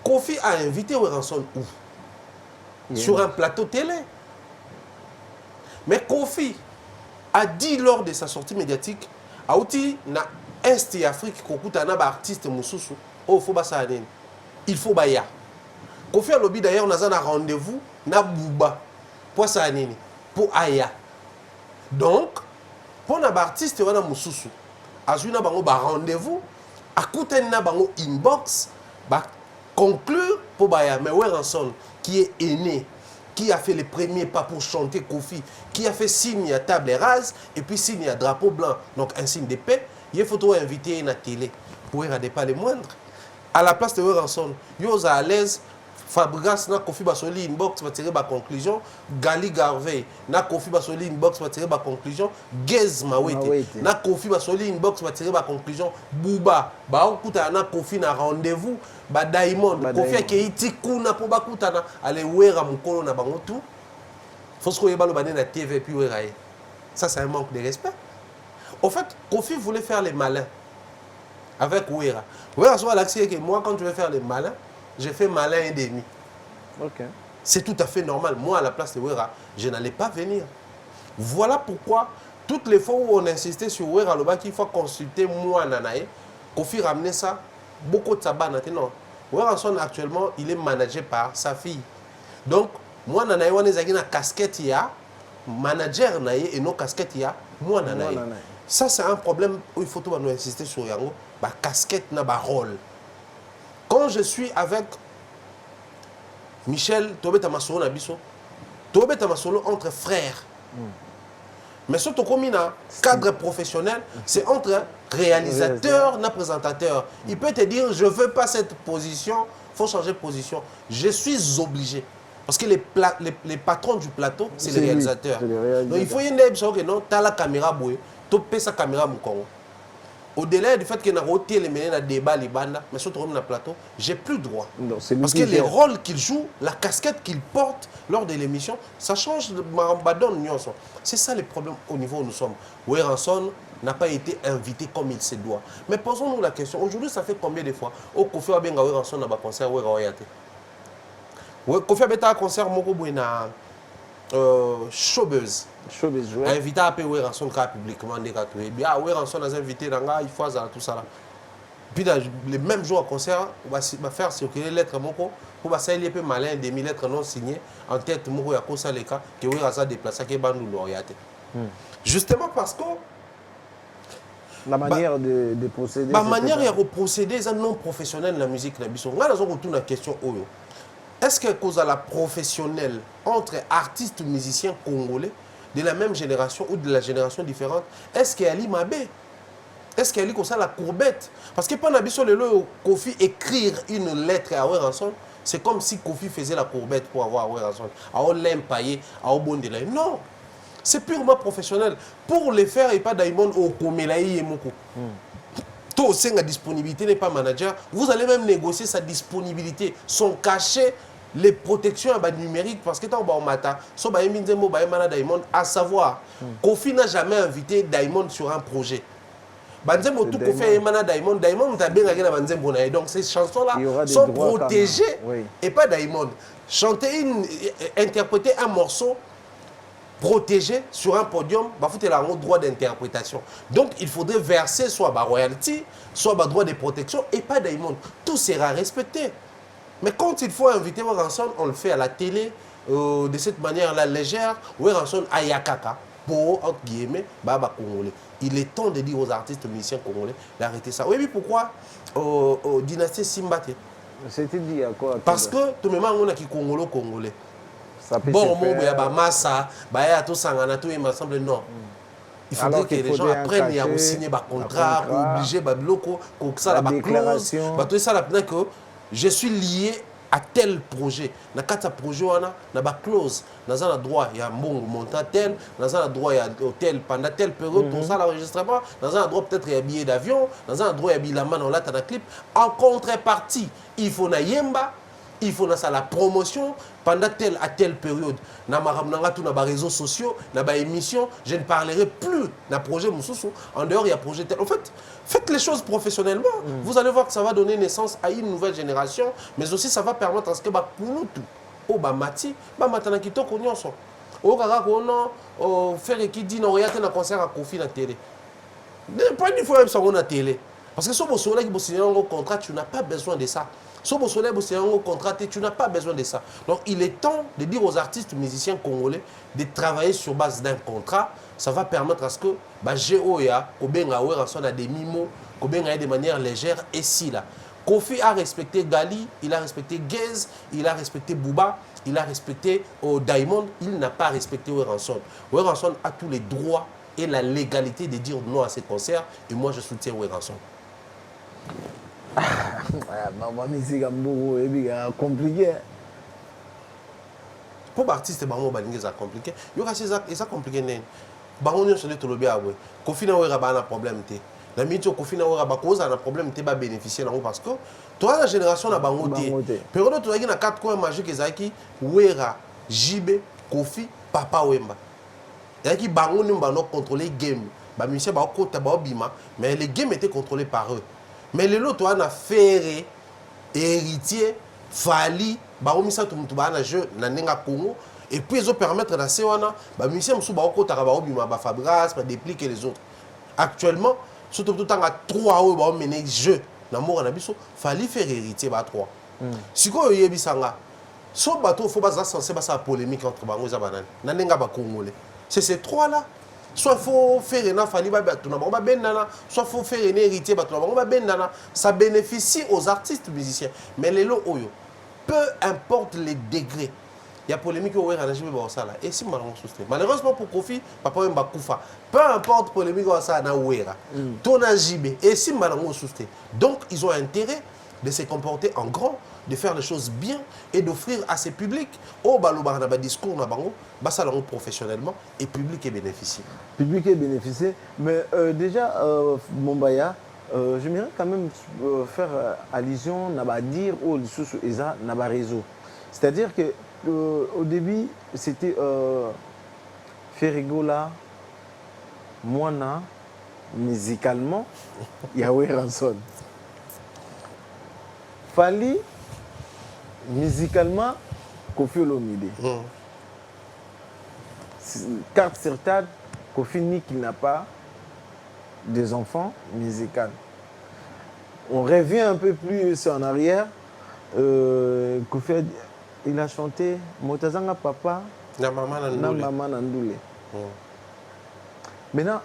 Kofi a invité Ranson où? Sur un plateau télé. Mais Kofi a dit lors de sa sortie médiatique, Aouti na Est et Afrique, Kokuta na ba artiste Moussoussou, oh faut ba ça il faut baya. Kofi a lobby d'ailleurs on a un rendez-vous na Bouba pour ça pour Aya. Donc pour na ba artiste wana Moussoussou, azuna bango ba rendez-vous, akuta na bango inbox ba conclure pour baya. Mais Ranson qui est aîné, qui a fait les premiers pas pour chanter Kofi, qui a fait signe à table rase et puis signe à drapeau blanc, donc un signe de paix, il faut inviter à la télé pour regarder pas les moindres. À la place de Ranson, vous à l'aise, Fabregas na Kofi Basoli inbox va tirer ma conclusion, Gali Garvey na Kofi Basoli inbox va tirer ma conclusion, Gez Mawete na Kofi Basoli inbox va tirer ma conclusion, Bouba ba okuta na Kofi na rendez-vous, ba Diamond Kofi akeiti kuna po bakuta na ale wera mukolo na bango tout. Faut se yeba lo bané na TV puis wera. Ça c'est un manque de respect. Au fait, Kofi voulait faire les malins avec Wera. Wera soit l'accès que moi quand je vais faire les malins, je fais malin et demi. Okay. C'est tout à fait normal. Moi, à la place de Wera, je n'allais pas venir. Voilà pourquoi, toutes les fois où on insistait sur Wera, il faut consulter moi, Nanae, Kofi ramenait ça, beaucoup de sabbat. Non. Wera Ranson, actuellement, il est managé par sa fille. Donc, moi, Nanae, on est à casquette, il y a manager, Nae, et non casquette, il y a moi, Nanae. Ça, c'est un problème où il faut tout nous insister sur Yango. Bah, casquette, n'a pas rôle. Quand je suis avec Michel Tobé Tamasolo Nabiso, Tobé Tamasolo entre frères. Mais surtout comme il a cadre professionnel, c'est entre réalisateur et présentateur. Il peut te dire, je ne veux pas cette position, il faut changer de position. Je suis obligé. Parce que les patrons du plateau, c'est les réalisateurs. Donc il faut y aller, non, tu as la caméra, tu peux sa caméra au Congo. Au-delà du fait qu'il y a un débat, mais surtout dans le plateau, j'ai plus de droit. Non, parce que les rôles qu'il joue, la casquette qu'il porte lors de l'émission, ça change de Mambadon. C'est ça le problème au niveau où nous sommes. Ranson n'a pas été invité comme il se doit. Mais posons-nous la question, aujourd'hui, ça fait combien de fois au Kofi Abenga Ranson n'a pas concert Kofi Abenga concert Moko Bouena Showbuzz. Invité à payer Ranson publiquement. Ah, Ranson a invité, il faut tout ça. Puis le même jour au concert, on va faire circuler les lettres pour passer les peu malins, des mille lettres non signées en tête Moko ya kosa les cas que Ranson a déplacé qui est nous lauréaté. Justement parce que la manière de procéder. La manière de procéder est non professionnelle dans la musique. On a une question. est-ce qu'il y a cause à la professionnelle entre artistes musiciens congolais de la même génération ou de la génération différente? Est-ce qu'il y a l'imabé? Est-ce qu'il y a comme ça la courbette? Parce que pendant que Kofi écrire une lettre à Ranson, c'est comme si Kofi faisait la courbette pour avoir Ranson. À l'empaillé, à Bondela. Non! C'est purement professionnel. Pour les faire, et pas Daimon au Komelaï et Moko. Tout la disponibilité n'est pas manager. Vous allez même négocier sa disponibilité, son cachet, les protections numériques. Parce que tant que matin, à savoir, Kofi n'a jamais invité Daimon sur un projet. Banzembo tout Kofi Emana Daimon, Daimon t'a bien regardé Banzembo. Donc ces chansons-là sont protégées et pas Daimon. Interpréter un morceau protégé sur un podium, il y a un droit d'interprétation. Donc il faudrait verser soit royalty, soit droit de protection et pas Daimon. Tout sera respecté. Mais quand il faut inviter Ranson, on le fait à la télé de cette manière-là légère. Ranson Ayakaka pour entre guillemets Baba Congolais. Il est temps de dire aux artistes musiciens congolais d'arrêter ça. Oui, mais pourquoi Dynastie Simbate? C'était dit à quoi? Parce que tout le monde on a qui Congolais. Bon, il y a Massa, il y a tout ça, il me semble non. Il faudrait que les gens apprennent à signer un contrat, obliger à bloquer, la clause, que je suis lié à tel projet. Dans quatre projets, on a une clause. Dans un droit, il y a un bon montant tel. Dans un droit, il y a hôtel pendant telle période pour ça, l'enregistrement. Dans un droit, peut-être il y a un billet d'avion. Dans un droit, il y a un billet de main, on l'a dans le clip. En contrepartie, il faut na yemba. Il faut la promotion pendant telle à telle période. Dans les réseaux sociaux, dans les émissions, je ne parlerai plus d'un projet Moussoussou. En dehors, il y a un projet tel. En fait, faites les choses professionnellement. Vous allez voir que ça va donner naissance à une nouvelle génération, mais aussi ça va permettre à ce que Kouloutou, Mati, Matana Kitoko Nyonso, faire qui dit non, il y a un concert à Kofi dans la télé. Pas une fois même la télé. Parce que si vous avez un contrat, tu n'as pas besoin de ça. Si vous avez un contrat, tu n'as pas besoin de ça. Donc il est temps de dire aux artistes musiciens congolais de travailler sur base d'un contrat. Ça va permettre à ce que GOA, Kobenga a des mimos, Kobenga de manière légère et si là. Kofi a respecté Gali, il a respecté Gez, il a respecté Bouba, il a respecté Diamond, il n'a pas respecté Weranson. Weranson a tous les droits et la légalité de dire non à ces concerts et moi je soutiens Weranson. Maman, musique est compliqué. Pour l'artiste, c'est compliqué. Il y a c'est compliqué. Bango nyonso nde tolobi abwe. Kofi na wera ba na problème te. Na mito Kofi na wera ba cause na problème te ba bénéficier nango parce que toi la génération na bango te. Période to na quatre coins magiques ezaki wera Jibe Kofi Papa Wemba. Ezaki bango ni mbano contrôler game. Ba musicien ba kota ba bima mais les games étaient contrôlés par eux. Mais les lots toi na Ferré héritier Fali ba omisa to mutu ba na jeu na nenga Congo. Et puis ils ont permettre à Sewana, les musiciens qui sont Fabras, dépliquer les autres. Actuellement, surtout tout le temps, 3 ans, ils mener jeu. L'amour, il fallait faire héritier 3. Si vous avez ça, il faut pas censé la polémique entre les Congolais. C'est ces 3 là. Soit il faut faire un fali soit il faut faire un héritier, ça bénéficie aux artistes musiciens. Mais les lots, peu importe les degrés. Il y a polémique au ça là. Et si malheureusement pour Kofi, papa Wemba Koufa. Peu importe polémique au ça na Ouera. Tona Jibé. Et si malango sousté. Donc ils ont intérêt de se comporter en grand, de faire les choses bien et d'offrir à ces publics au balobar na ba discours na bango, basalango professionnellement et public est bénéficié. Public est bénéficié, mais déjà Mombaya, j'aimerais quand même faire allusion à dire au sous eza na ba réseau. C'est-à-dire que au début, c'était Ferrigola, Moana, musicalement, Yahweh Ranson. Fali, musicalement, Kofi Olomide. Carte sur table, Kofi ni qu'il n'a pas des enfants musicaux. On revient un peu plus en arrière. Kofi il a chanté Motazanga Papa na Maman Nandoule. Maintenant,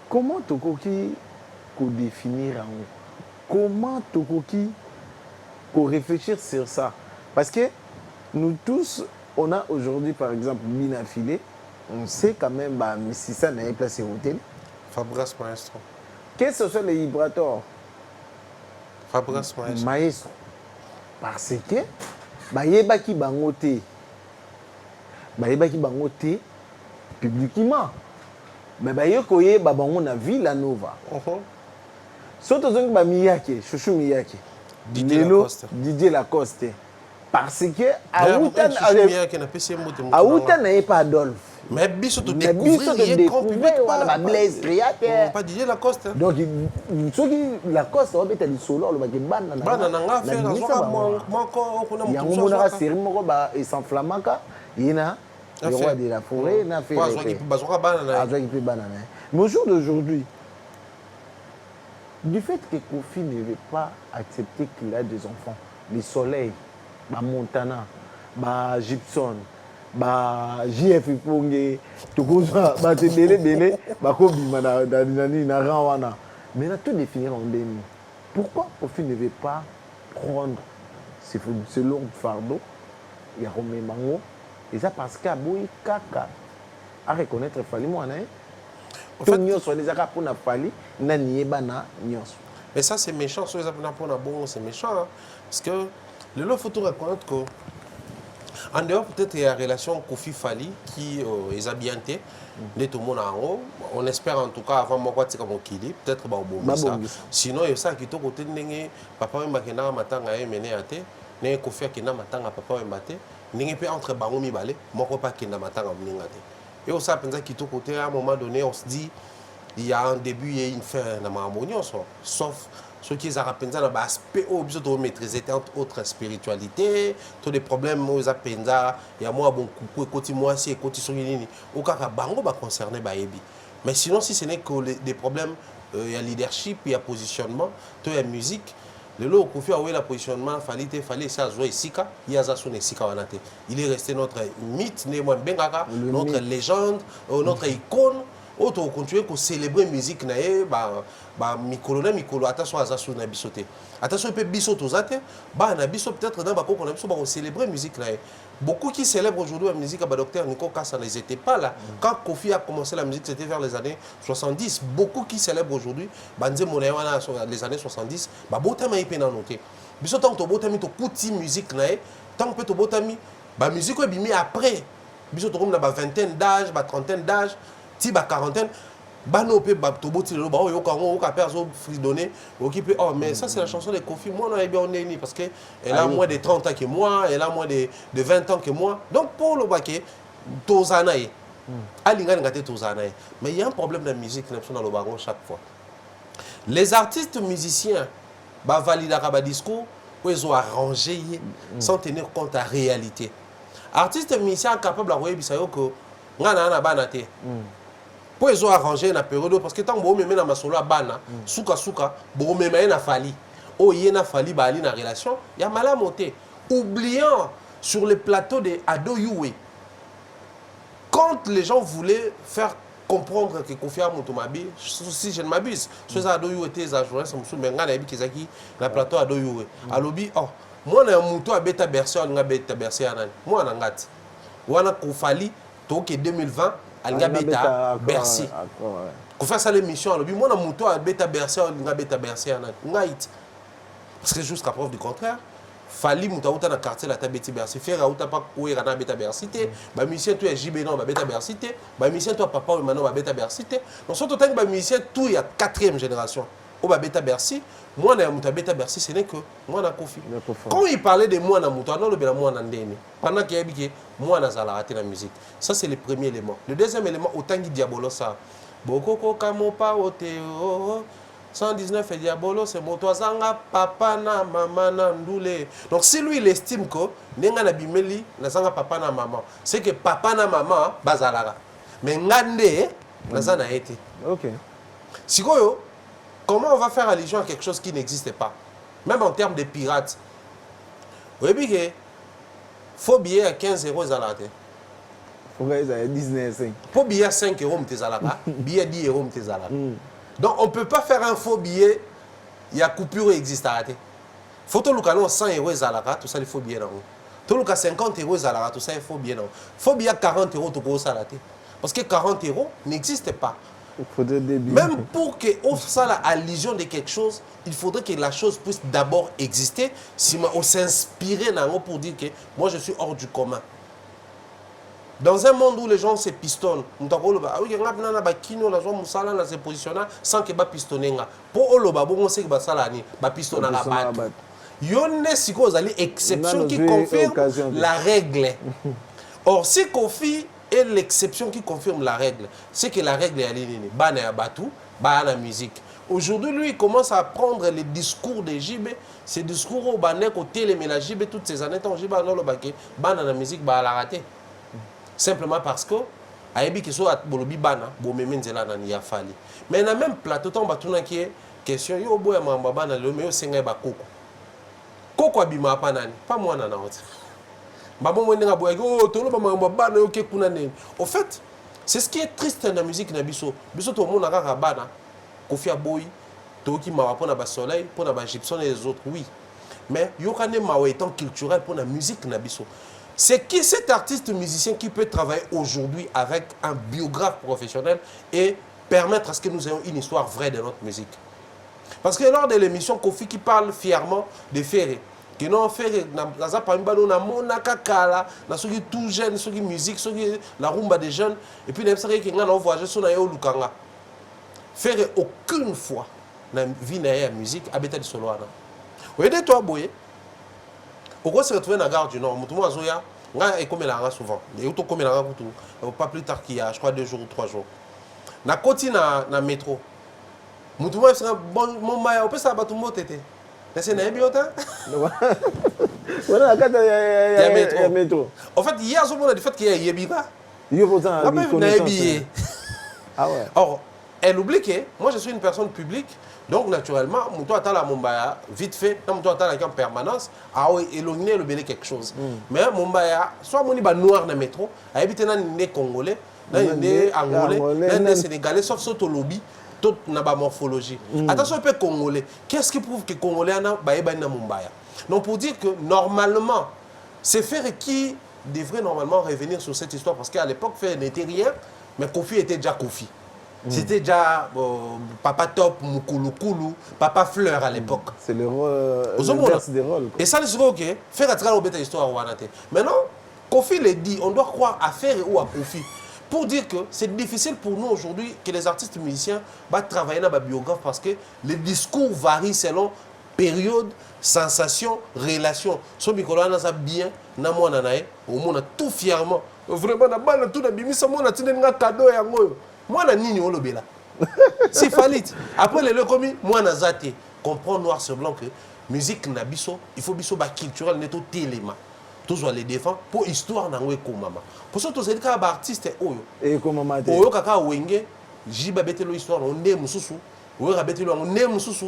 comment Tokoki définir comment Tokoki qu'on réfléchisse sur ça. Parce que nous tous, on a aujourd'hui, par exemple, Mina Filé, on sait quand même, bah, si ça n'a pas placé au hôtel. Fabrice Maestro. Qu'est-ce que ce sont les vibrateurs? Fabrice Maestro. Maestro. Parce que, bah, yebaki bangote. Bah, yebaki bangote publiquement. Mais bah, yokoye, bah, bango na Villanova. Surtout, bah, Miyake, Chouchou Miyake. Didier Lacoste. Parce que, Aouta n'a pas Adolphe. Mais biso to découvrir rien grand public pas Blaise Riac pas Didier Lacoste. Donc ceux qui Lacoste on mettre du solo le ba bana nga faire azoka moko okuna mutu. Yango mona série moko ba et sans flamaka yina le roi de la forêt n'a fait bazoka bana na. Mais au jour d'aujourd'hui, du fait que Kofi ne veut pas accepter qu'il a des enfants, les soleils, ba Montana, ba Gibson, ba JF Ponge, tout ça, ba Télé, ba Kobima na Rawana. Maintenant, tout définir en demi. Pourquoi Kofi ne veut pas prendre ce long fardeau, il y a Romé Mango, et ça parce qu'à Boui Kaka, à reconnaître Fali Moana, mais ça c'est méchant, c'est méchant, hein? Parce que le lot faut tout reconnaître que en dehors peut-être il y a une relation Kofi Fali qui est ambientée, tout le monde en haut. On espère en tout cas avant moi quoi comme Kili, peut-être ça. Sinon il y a ça qui est côté de papa et Makena matanga et mené à té, né Kofi qui n'a matanga papa et maté, n'est pas entre Bangomi balé, mon papa qui n'a matanga mningate. Et aussi, à un moment donné, on se dit il y a un début et une fin dans ma harmonie, sauf ceux qui ont un aspect où maîtriser autre spiritualité, tous les problèmes où ils ont il y a moi bon côté moi si côté sur ligne au cas bango va concerner mais sinon si ce n'est que des problèmes il y a leadership, il y a positionnement, il y a musique. Le lot qu'on fait la positionnement, fallait ça jouer ici, il y a ça ici. Il est resté notre mythe, notre légende, notre icône. Autre continuer à célébrer la musique nae mikolo attention à ça sur na bisoté. Attention peut bisoto zate, na biso peut-être dans bako qu'on a célébrer la musique nae. Beaucoup qui célèbrent aujourd'hui la musique, docteur Nico Kassa n'était pas là. Quand Kofi a commencé la musique, c'était vers les années 70. Beaucoup qui célèbrent aujourd'hui, les années 70, botama y pena noté. Biso tant que botami to petit musique nae, tant que to botami, musique est bimé après. Biso to comme la vingtaine d'âge, trentaine d'âge. Si ba quarantaine bano pe ba toboti le ba yo kango ka perso fridonner occupé oh mais ça c'est la chanson de Kofi moi on est bien on est parce que elle a moins de 30 ans que moi, elle a moins de 20 ans que moi, donc pour le baquet tozanae alinga ngate tozanae. Mais il y a un problème de la musique dans le baron chaque fois. Les artistes musiciens ba validera ba discours où ils ont arrangé sans tenir compte de la réalité. Artiste musicien capable de bisayo que ngana na banate pour ils ont arrangé la période parce que tant que même dans ma solo bana souka bon même na fali oh yena fali ba ali na relation il y a mal à monter oubliant sur le plateau de Ado Youé quand les gens voulaient faire comprendre que Kofi Amutomabi si je ne m'abuse ceux Ado Youé étaient à jouer ça me souvient ngana ebi kezaki na plateau Ado Youé alobi oh moi na muto abeta bercer nga beta bercer anani moi na ngati wana Kofali toke 2020 alinga beta Bercy. Pour faire ça l'émission, moi na muto a beta Bercy, alinga beta Bercy anani. Ngait. Parce que jusqu'à preuve du contraire, fali muta uta na quartier la tabeti Bercy, faire uta pas courir na beta Bercy té, ba musicien tout est JB non ba beta Bercy té, ba musicien tout papa ou maintenant ba beta Bercy té. Donc surtout tant que ba musicien tout il y a 4e génération. Au ba beta Bercy, moi na muta beta Bercy ce n'est que moi na Kofi. Quand il parlait de moi na muta non le bela moi na ndeni. Pendant qu'il y a dit moi na zala raté la musique. Ça c'est le premier élément. Le deuxième élément autant que Diabolo ça. Bokoko kamo pa oteo 119 et Diabolo c'est mon toazanga papa na maman na ndoulé. Donc si lui il estime que nenga na bimeli na zanga papa na maman, c'est que papa na maman bazalara. Mais ngande na zana été. OK. Sikoyo, comment on va faire allusion à quelque chose qui n'existe pas? Même en termes de pirates. Vous voyez que faut billet à 15 € zalate. Faut billet à 19. Faut billet à 5 € mtezalaka, billet à 10 € mtezalaka. Donc on ne peut pas faire un faux billet, il y a coupure existe à rater. faut que nous 100 euros ezalaka tout ça il faut bien nango to luka 50 euros ezalaka tout ça il faut bien nango faut bien 40 euros to ko sala te parce que 40 euros n'existe pas. Il faudrait début. Même pour que ça la allusion de quelque chose, il faudrait que la chose puisse d'abord exister, si on s'inspirer pour dire que moi je suis hors du commun. Dans un monde où les gens se pistonnent, on t'a dit que se positionner sans que pistonner. Pour oloba bon sait que ça la ni pistonner la batte. Yonne si cause ali exception qui confirme la règle. Or si Kofi est l'exception qui confirme la règle, c'est que la règle est alignée. Bana ya batu, bana musique. Aujourd'hui, lui, il commence à prendre les discours de JB, ces discours au banek au télé, mais la JB toutes ces années, tant JB dans le baquet, bana la musique, bah la raté. Simplement parce que ayebi ki so at bolobi bana bo memenzela na ya fali. Mais na même plateau tant batuna qui est question yo boya mamba bana le mais yo senga ba koko. Koko abima pa nani? Pas moi na hôte. Babo mo ndinga boya oh tolo ba mamba bana yo ke kuna neni. Au fait, c'est ce qui est triste dans la musique na biso. Biso to mona kaka bana Kofi Aboy to ki mawa pona ba soleil, pona ba Gibson et les autres oui. Mais yo kane mawa étant culturel pour la musique na biso. C'est qui cet artiste musicien qui peut travailler aujourd'hui avec un biographe professionnel et permettre à ce que nous ayons une histoire vraie de notre musique. Parce que lors de l'émission, Kofi qui parle fièrement de Ferré, que non Ferré, naza parmi bano na monaka kala, na soki tout jeune, soki musique, soki la rumba des jeunes, et puis n'importe qui n'a voyagé sur na yo lukanga. Ferré aucune fois na vie na ya musique abeta di solo ana. Vous voyez toi boye. Pourquoi se retrouver dans la gare du Nord? Moi, je comme là souvent. Pas plus tard qu'il y a, je crois, 2 jours ou 3 jours. Na côté na métro. Moi, je bon mon maillot, on peut ça battre mon tété. C'est un biota. Voilà, il y a métro. En fait, hier, on a dit fait qu'il y a Yebira. Ah ouais. Or, elle oublie que moi, je suis une personne publique. Donc, naturellement, mon toit à Mumbaya, vite fait, mon toit à en permanence, a éloigné le belé quelque chose. Mais Mumbaya, soit mon iba noir dans le métro, a évité des Congolais, des Angolais, des Sénégalais, sauf ce lobby, toute la morphologie. Attention un peu Congolais. Qu'est-ce qui prouve que les Congolais sont dans Mumbaya? Donc, pour dire que normalement, c'est Ferré qui devrait normalement revenir sur cette histoire, parce qu'à l'époque, Ferré n'était rien, mais Kofi était déjà Kofi. C'était déjà Papa Top, Moukoulou, Papa Fleur à l'époque. C'est le rôle, des rôles. Et ça, c'est ok. Faire à travers l'objet histoire. Maintenant, Kofi le dit, on doit croire à faire ou à Kofi. Pour dire que c'est difficile pour nous aujourd'hui que les artistes musiciens travaillent dans la biographe parce que les discours varient selon période, sensation, relation. Ce Nicolas a bien, na moi nanae, au monde tout fièrement. Vraiment, na balle tout na bimisa moi na tine nga cadeau ya ngoyo. Moi, je suis olobela. C'est falit. Après les commis, moi, je suis comprendre noir sur blanc que musique nabiso, il faut biso ba culturel neto téléma. Tous les défendre pour histoire nangwe ko mama. Pour ça tous ces cas artistes oyo. Et comment mate. Oyo kaka wenge, jiba betelo histoire on ne mususu. Oyo ka betelo on ne mususu.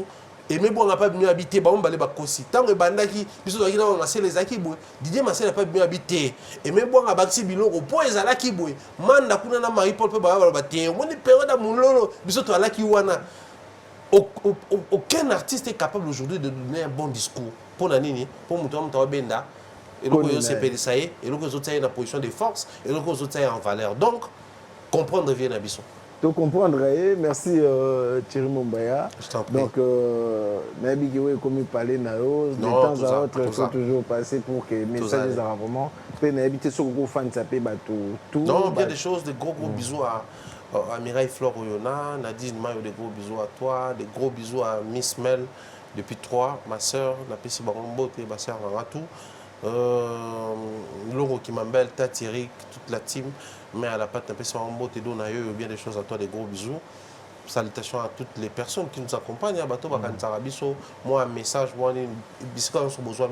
Et même bon on n'a pas mieux habité ba on balé ba kosi. Tant que bandaki biso doki na on a les aki boy. Didier Marcel n'a pas mieux habité. Et même bon a baxi biloko po ezala ki boy. Manda kuna na Marie Paul pe ba ba te. On est période à mulolo biso to ala ki wana. Aucun artiste est capable aujourd'hui de donner un bon discours. Pour Nanini, pour Moutoua Benda, et le c'est Pélissaïe, et le autres sont en position de force, et le autres sont en valeur. Donc, comprendre vient à Bisson. Donc, comprendre, merci Thierry Mumbaya. Je t'en prie. Donc, Nabi Kiwe, comme il parlait, de temps à autre, il faut toujours passer pour que les messages soient vraiment. Puis, Nabi, tu es sur le fan, ça peut tout. Non, bien des choses, des gros bisous à Mireille Flore Oyona, Nadine Mayo, des gros bisous à toi, des gros bisous à Miss Mel, depuis 3, ma soeur, la Pessi Barombo, ma soeur Maratou, Lauro Kimambel, Tatirik, toute la team, mais à la patte, la Pessi Barombo, bien des choses à toi, des gros bisous. Salutations à toutes les personnes qui nous accompagnent à Bateau Bakantarabiso. Moi, un message, moi, un biscuit sur besoin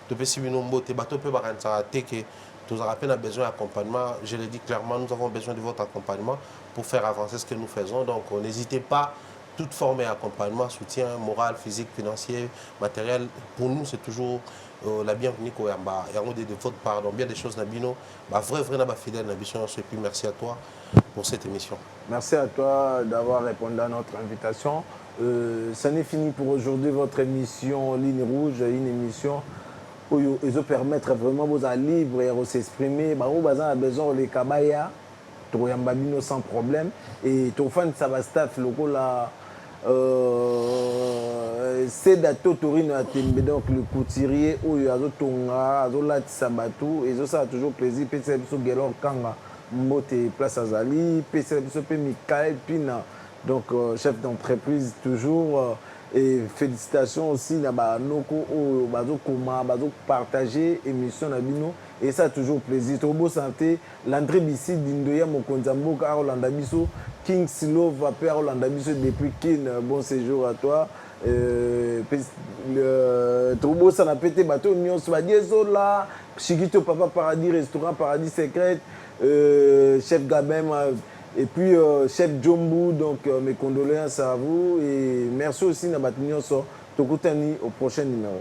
de Pessi Binombo, Bateau peut Bakantarate que nous avons besoin d'accompagnement. Je le dis clairement, nous avons besoin de votre accompagnement pour faire avancer ce que nous faisons. Donc, n'hésitez pas, toute forme d'accompagnement, soutien moral, physique, financier, matériel. Pour nous, c'est toujours la bienvenue. Il y a de votre part, donc bien des choses, Nabino. Vrai, fidèle, Nabino. Et puis, merci à toi pour cette émission. Merci à toi d'avoir répondu à notre invitation. ça n'est fini pour aujourd'hui votre émission Ligne Rouge, une émission où ils vous permettre vraiment vous à libre et de s'exprimer. Bah, vous avez besoin de kabaya, toyambabino sans problème. Et ton fan ça va staff logo là. C'est dato torino atembe donc le couturier où il y a tonga, azola sabatu et ça a toujours plaisir. Peut être sur Gelor Kanga, Mbote Place Azali, peut être sur Michael Pina. Donc, chef d'entreprise toujours. Et félicitations aussi à Noko, Bazo Koma, Bazo partager émission Nabino. Et ça a toujours plaisir. Tobo Santé, l'André Bissi, Dindoya Mokonzambo, Orlando Bisso, King Silo, Vapeur Orlando Bisso depuis Kin. Bon séjour à toi. Tobo Sana pété bateau, Nyon Svadiezola, Chiquito Papa Paradis, Restaurant Paradis Secret, chef Gabem. Et puis, chef Jombu, donc mes condoléances à vous et merci aussi à Batignon Tokutani au prochain numéro.